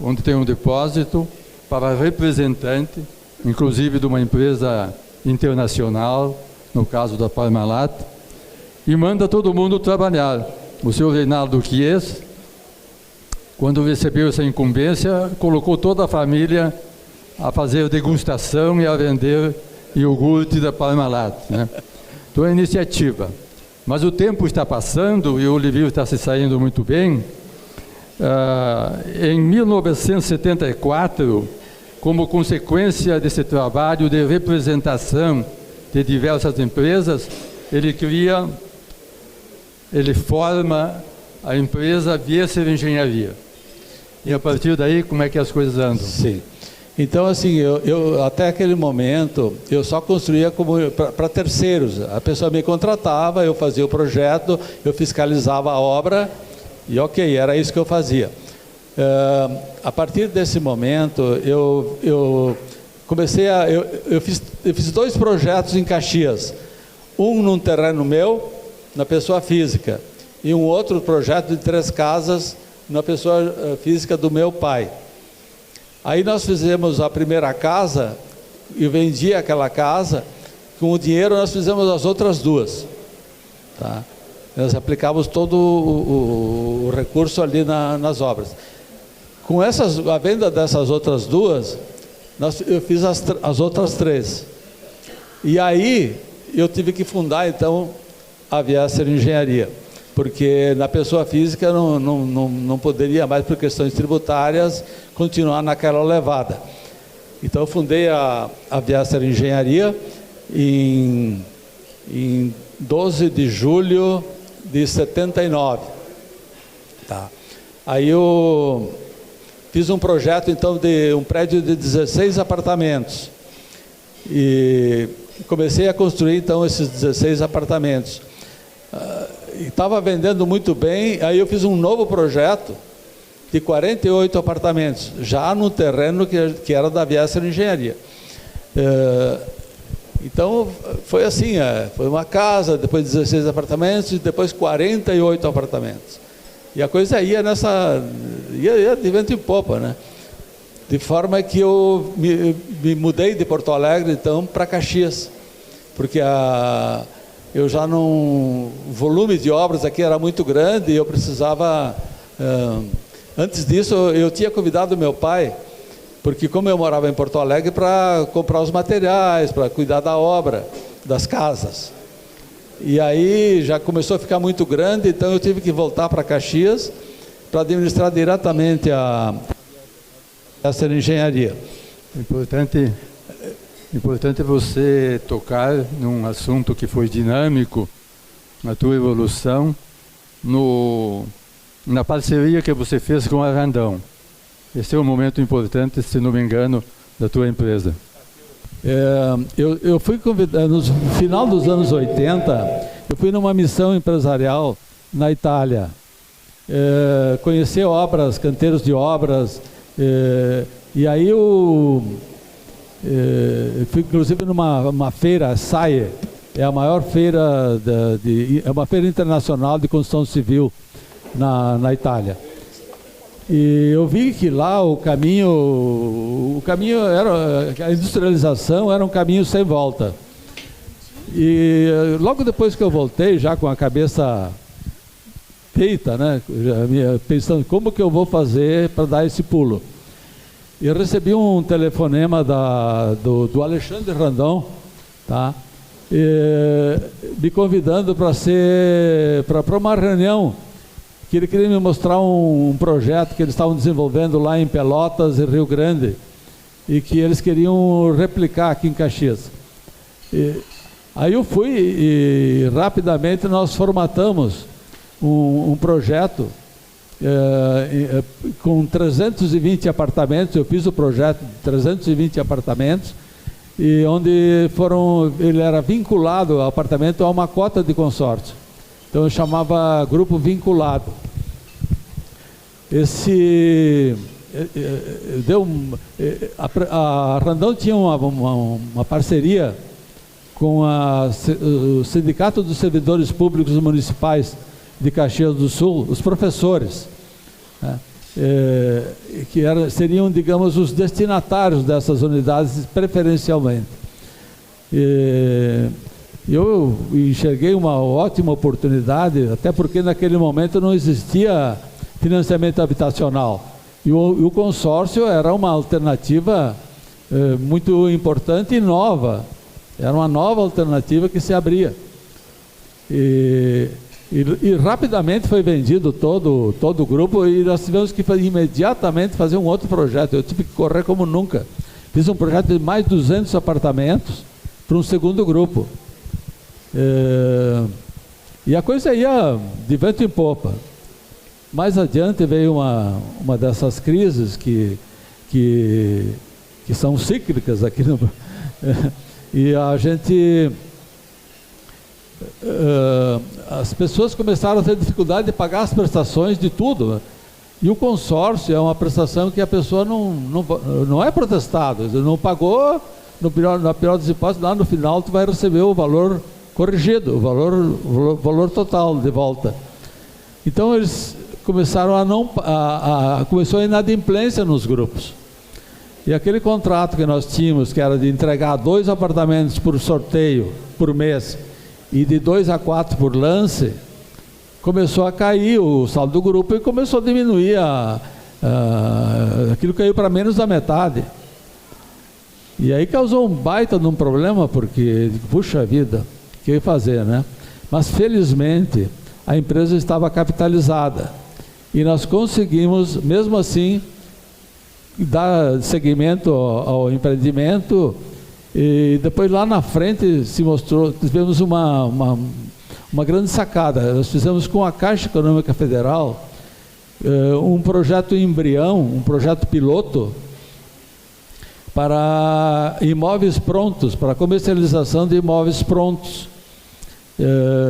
onde tem um depósito, para representante, inclusive de uma empresa internacional, no caso da Parmalat, e manda todo mundo trabalhar. O senhor Reinaldo Chies, quando recebeu essa incumbência, colocou toda a família a fazer degustação e a vender iogurte da Parmalat, né? Então é iniciativa. Mas o tempo está passando e o Olivier está se saindo muito bem. Em 1974, como consequência desse trabalho de representação de diversas empresas, ele forma a empresa Viesser Engenharia. E a partir daí, como é que as coisas andam? Sim. Então, assim, eu até aquele momento, eu só construía para terceiros. A pessoa me contratava, eu fazia o projeto, eu fiscalizava a obra e ok, era isso que eu fazia. A partir desse momento, eu comecei eu fiz 2 projetos em Caxias. Um num terreno meu, na pessoa física, e um outro projeto de 3 casas na pessoa física do meu pai. Aí nós fizemos a primeira casa, e vendi aquela casa, com o dinheiro nós fizemos as outras 2. Tá? Nós aplicávamos todo o recurso ali nas obras. Com a venda dessas outras duas, eu fiz as outras 3. E aí eu tive que fundar então a Viesser Engenharia, porque na pessoa física não poderia mais, por questões tributárias, continuar naquela levada. Então eu fundei a Viesser Engenharia em 12 de julho de 79. Tá. Aí eu fiz um projeto então de um prédio de 16 apartamentos e comecei a construir então esses 16 apartamentos. E estava vendendo muito bem. Aí eu fiz um novo projeto de 48 apartamentos, já no terreno que era da Viesser Engenharia. Então foi assim, foi uma casa, depois 16 apartamentos e depois 48 apartamentos. E a coisa ia de vento em popa, né? De forma que eu me mudei de Porto Alegre então para Caxias, porque eu já o volume de obras aqui era muito grande e eu precisava... Antes disso, eu tinha convidado meu pai, porque como eu morava em Porto Alegre, para comprar os materiais, para cuidar da obra, das casas. E aí já começou a ficar muito grande, então eu tive que voltar para Caxias para administrar diretamente essa engenharia. Importante você tocar num assunto que foi dinâmico na tua evolução, na parceria que você fez com a Randão. Esse é um momento importante, se não me engano, da tua empresa. Eu fui convidado, no final dos anos 80, eu fui numa missão empresarial na Itália. Conhecer obras, canteiros de obras, e aí eu fui inclusive numa feira, SAE, é a maior feira, é uma feira internacional de construção civil na Itália. E eu vi que lá o caminho era, a industrialização era um caminho sem volta. E logo depois que eu voltei, já com a cabeça feita, né, pensando como que eu vou fazer para dar esse pulo. Eu recebi um telefonema do Alexandre Randon, tá? Me convidando para uma reunião, que ele queria me mostrar um projeto que eles estavam desenvolvendo lá em Pelotas e Rio Grande, e que eles queriam replicar aqui em Caxias. Aí eu fui e rapidamente nós formatamos um projeto com 320 apartamentos. Eu fiz o projeto de 320 apartamentos, e onde ele era vinculado ao apartamento a uma cota de consórcio. Então eu chamava grupo vinculado. A Randão tinha uma parceria com o Sindicato dos Servidores Públicos Municipais de Caxias do Sul, os professores, né? Que seriam, digamos, os destinatários dessas unidades preferencialmente. Eu enxerguei uma ótima oportunidade, até porque naquele momento não existia financiamento habitacional. E o consórcio era uma alternativa muito importante e nova. Era uma nova alternativa que se abria. E rapidamente foi vendido todo o grupo, e nós tivemos que imediatamente fazer um outro projeto. Eu tive que correr como nunca. Fiz um projeto de mais de 200 apartamentos para um segundo grupo. E a coisa ia de vento em popa. Mais adiante veio uma dessas crises que são cíclicas aqui no... E a gente... as pessoas começaram a ter dificuldade de pagar as prestações de tudo. E o consórcio é uma prestação que a pessoa não é protestado. Não pagou, na pior das hipóteses, lá no final tu vai receber o valor corrigido, o valor total de volta. Então eles começaram começou a inadimplência nos grupos. E aquele contrato que nós tínhamos, que era de entregar 2 apartamentos por sorteio por mês e de 2 a 4 por lance, começou a cair o saldo do grupo e começou a diminuir aquilo caiu para menos da metade. E aí causou um baita de um problema, porque, puxa vida, o que fazer, né? Mas felizmente a empresa estava capitalizada e nós conseguimos, mesmo assim, dar seguimento ao empreendimento. E depois lá na frente se mostrou, tivemos uma grande sacada. Nós fizemos com a Caixa Econômica Federal um projeto embrião, um projeto piloto para imóveis prontos, para comercialização de imóveis prontos,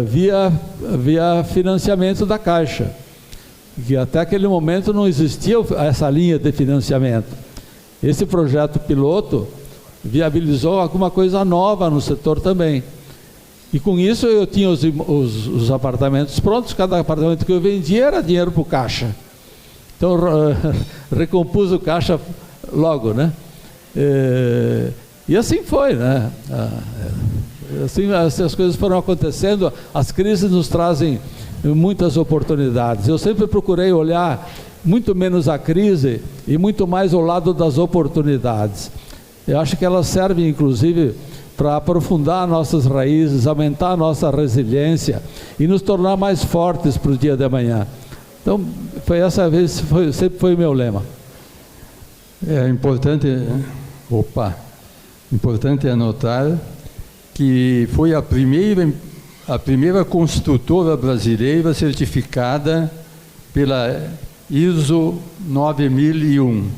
via financiamento da Caixa, que até aquele momento não existia essa linha de financiamento. Esse projeto piloto viabilizou alguma coisa nova no setor também. E com isso eu tinha os apartamentos prontos, cada apartamento que eu vendia era dinheiro para o caixa. Então recompus o caixa logo, né? E assim foi, né? Assim as coisas foram acontecendo. As crises nos trazem muitas oportunidades. Eu sempre procurei olhar muito menos a crise e muito mais ao lado das oportunidades. Eu acho que elas servem, inclusive, para aprofundar nossas raízes, aumentar a nossa resiliência e nos tornar mais fortes para o dia de amanhã. Então, sempre foi o meu lema. É importante, importante anotar que foi a primeira construtora brasileira certificada pela ISO 9001.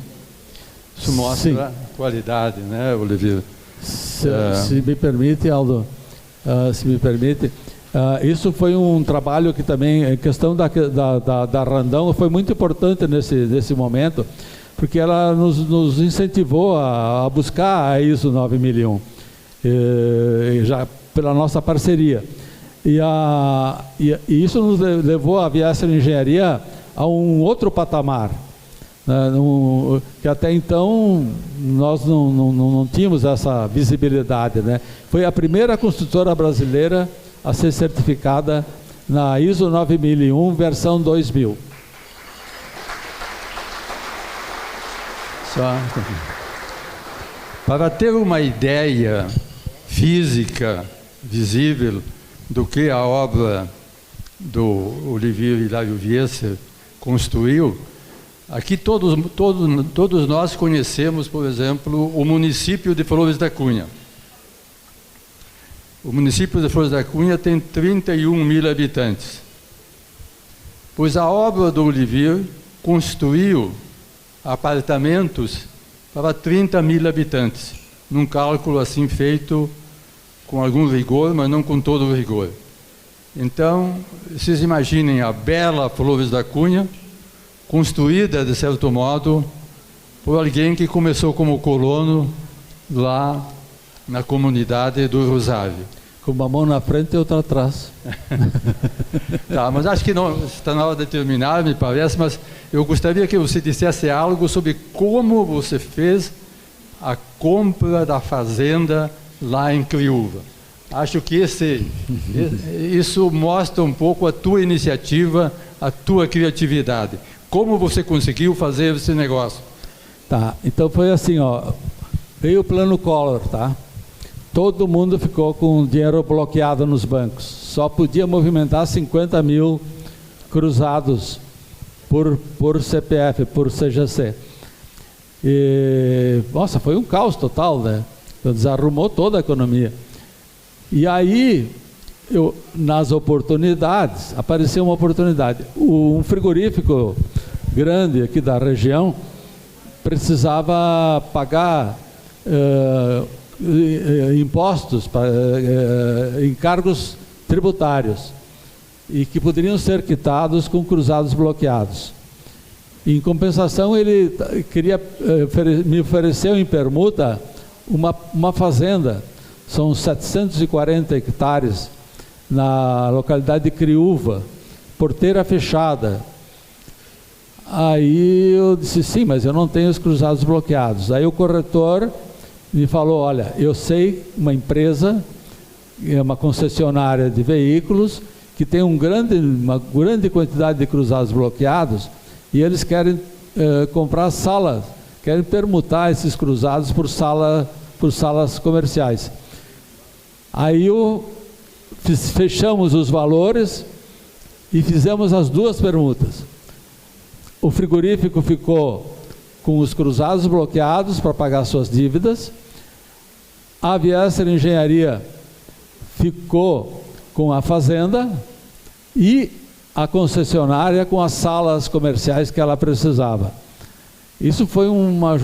Isso mostra a qualidade, né, Oliveira? Se me permite, Aldo, isso foi um trabalho que também, em questão da Randon, foi muito importante nesse momento, porque ela nos incentivou a buscar a ISO 9001, já pela nossa parceria. E isso nos levou a Viesser Engenharia a um outro patamar, que até então nós não tínhamos essa visibilidade, né? Foi a primeira construtora brasileira a ser certificada na ISO 9001 versão 2000. Para ter uma ideia física, visível, do que a obra do Olivier Hilário Viesser construiu, aqui todos nós conhecemos, por exemplo, o município de Flores da Cunha. O município de Flores da Cunha tem 31 mil habitantes. Pois a obra do Olivier construiu apartamentos para 30 mil habitantes, num cálculo assim feito com algum rigor, mas não com todo o rigor. Então, vocês imaginem a bela Flores da Cunha, construída, de certo modo, por alguém que começou como colono lá na comunidade do Rosário. Com uma mão na frente e outra atrás. Tá, mas acho que não está na hora de terminar, me parece, mas eu gostaria que você dissesse algo sobre como você fez a compra da fazenda lá em Criúva. Acho que isso mostra um pouco a tua iniciativa, a tua criatividade. Como você conseguiu fazer esse negócio? Tá, então foi assim, ó, veio o plano Collor, tá? Todo mundo ficou com o dinheiro bloqueado nos bancos. Só podia movimentar 50 mil cruzados por CPF, por CGC. E, nossa, foi um caos total, né? Então, desarrumou toda a economia. E aí, nas oportunidades, apareceu uma oportunidade. Um frigorífico grande aqui da região precisava pagar impostos, encargos tributários, e que poderiam ser quitados com cruzados bloqueados. Em compensação, ele me ofereceu em permuta uma fazenda, são 740 hectares, na localidade de Criúva, porteira fechada. Aí eu disse, sim, mas eu não tenho os cruzados bloqueados. Aí o corretor me falou, olha, eu sei uma empresa, é uma concessionária de veículos, que tem uma grande quantidade de cruzados bloqueados, e eles querem comprar salas, querem permutar esses cruzados por salas comerciais. Aí fechamos os valores e fizemos as duas permutas. O frigorífico ficou com os cruzados bloqueados para pagar suas dívidas. A Viesser Engenharia ficou com a fazenda e a concessionária com as salas comerciais que ela precisava. Isso foi uma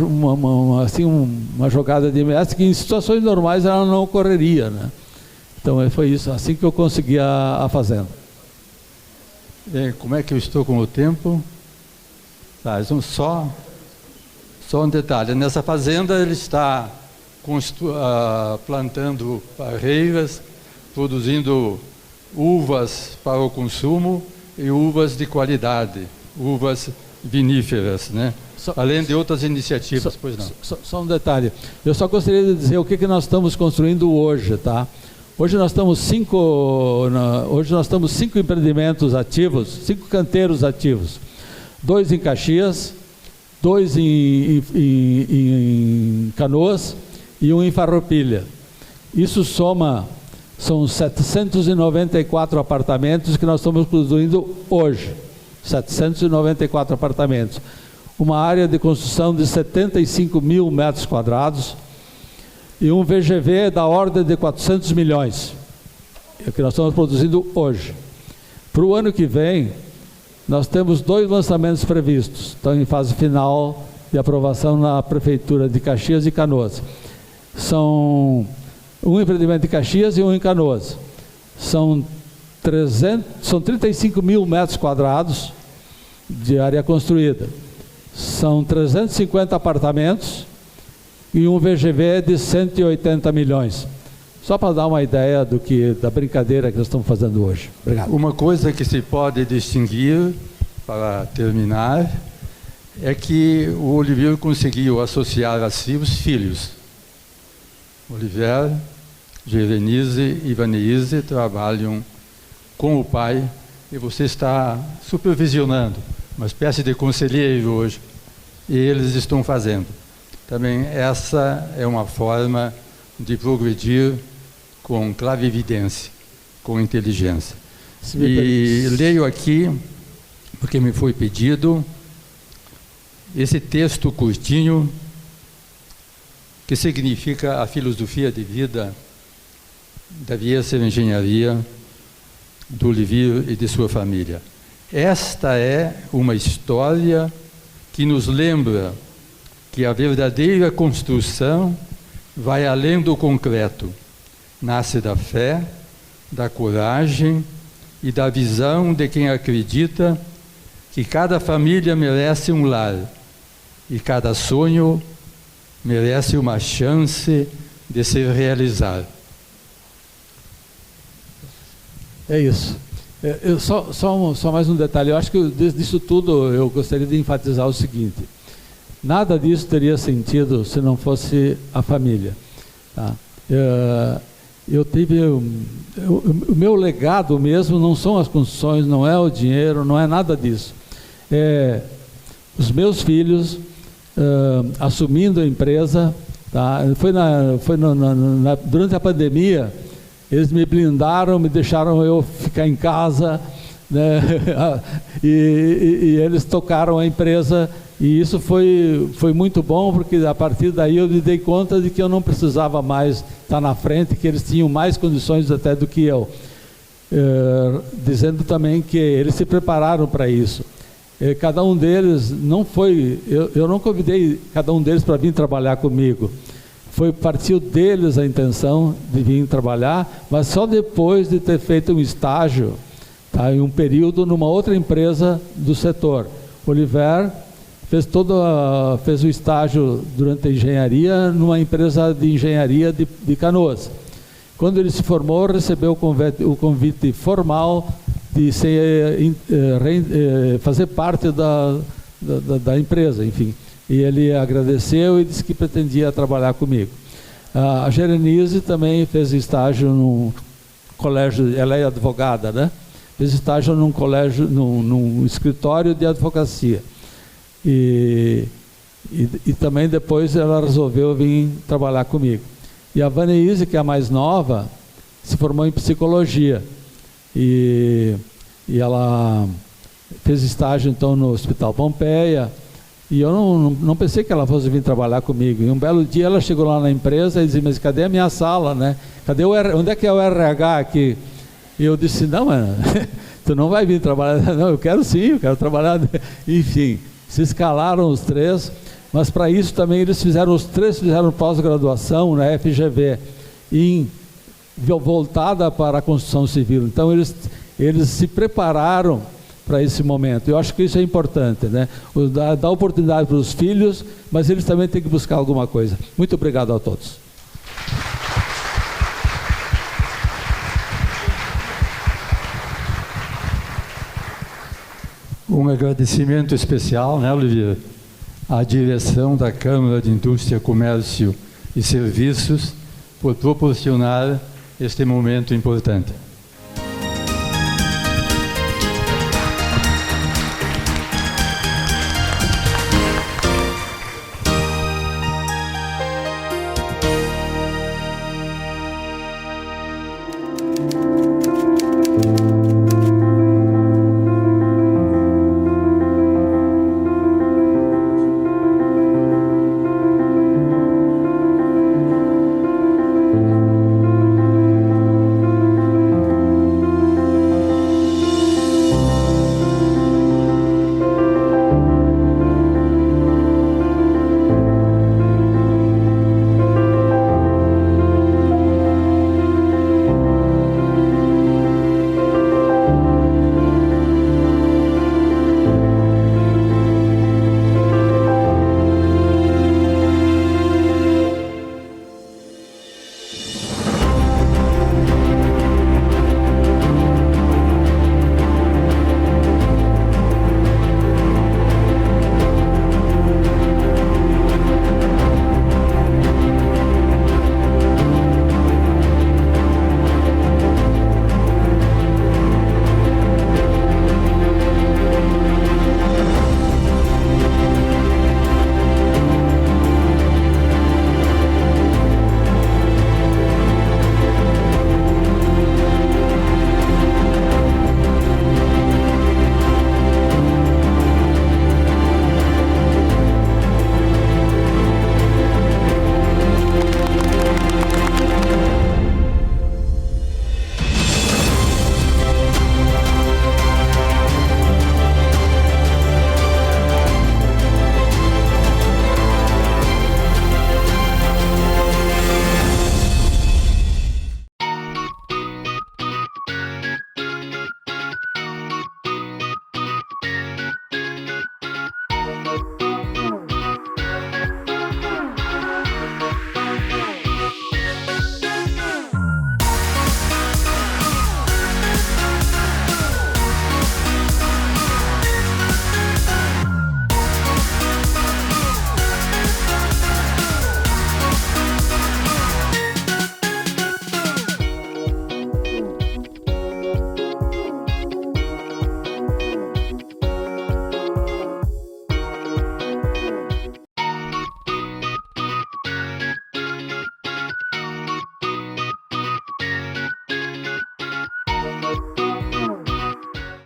jogada de mestre que em situações normais ela não ocorreria, né? Então foi isso, assim que eu consegui a fazenda. Como é que eu estou com o tempo? Tá, só um detalhe. Nessa fazenda ele está plantando parreiras, produzindo uvas para o consumo e uvas de qualidade, uvas viníferas, né? Além de outras iniciativas, pois não. Só um detalhe. Eu só gostaria de dizer o que nós estamos construindo hoje, tá? Hoje nós estamos 5 empreendimentos ativos, 5 canteiros ativos. 2 em Caxias, 2 em Canoas e 1 em Farroupilha. Isso são 794 apartamentos que nós estamos construindo hoje. 794 apartamentos. Uma área de construção de 75 mil metros quadrados e um VGV da ordem de 400 milhões. É o que nós estamos produzindo hoje. Para o ano que vem, nós temos 2 lançamentos previstos. Estão em fase final de aprovação na Prefeitura de Caxias e Canoas. São um empreendimento de Caxias e um em Canoas. São 35 mil metros quadrados de área construída. São 350 apartamentos e um VGV de 180 milhões. Só para dar uma ideia da brincadeira que nós estamos fazendo hoje. Obrigado. Uma coisa que se pode distinguir, para terminar, é que o Olivier conseguiu associar a si os filhos. Olivier, Gerenise e Vaneise trabalham com o pai e você está supervisionando, uma espécie de conselheiro hoje, e eles estão fazendo. Também essa é uma forma de progredir com clarividência, com inteligência. E leio aqui, porque me foi pedido, esse texto curtinho, que significa a filosofia de vida da Viesser Engenharia, do Olivier e de sua família. Esta é uma história que nos lembra que a verdadeira construção vai além do concreto, nasce da fé, da coragem e da visão de quem acredita que cada família merece um lar e cada sonho merece uma chance de se realizar. É isso. Só mais um detalhe. Eu acho que disso tudo eu gostaria de enfatizar o seguinte: nada disso teria sentido se não fosse a família. Tá? O meu legado mesmo não são as construções, não é o dinheiro, não é nada disso. É os meus filhos assumindo a empresa. Tá? Durante a pandemia, eles me blindaram, me deixaram eu ficar em casa, né? e eles tocaram a empresa, e isso foi muito bom, porque a partir daí eu me dei conta de que eu não precisava mais estar na frente, que eles tinham mais condições até do que eu, dizendo também que eles se prepararam para isso. Cada um deles não foi, eu não convidei cada um deles para vir trabalhar comigo. Partiu deles a intenção de vir trabalhar, mas só depois de ter feito um estágio, tá, em um período numa outra empresa do setor. Olivier fez o estágio durante a engenharia numa empresa de engenharia de Canoas. Quando ele se formou, recebeu o convite formal de fazer parte da empresa, enfim. E ele agradeceu e disse que pretendia trabalhar comigo. A Gerenise também fez estágio num colégio, ela é advogada, né? Fez estágio num colégio, num escritório de advocacia. E também depois ela resolveu vir trabalhar comigo. E a Vaneise, que é a mais nova, se formou em psicologia. E ela fez estágio então no Hospital Pompeia. E eu não pensei que ela fosse vir trabalhar comigo. E um belo dia ela chegou lá na empresa e disse: mas cadê a minha sala, né? Cadê onde é que é o RH aqui? E eu disse: não, mano, tu não vai vir trabalhar. Não, eu quero sim, eu quero trabalhar. Enfim, se escalaram os três, mas para isso também os três fizeram pós-graduação na FGV, voltada para a construção civil. Então eles se prepararam para esse momento. Eu acho que isso é importante, né? Dar oportunidade para os filhos, mas eles também têm que buscar alguma coisa. Muito obrigado a todos. Um agradecimento especial, né, Olivia, à direção da Câmara de Indústria, Comércio e Serviços por proporcionar este momento importante.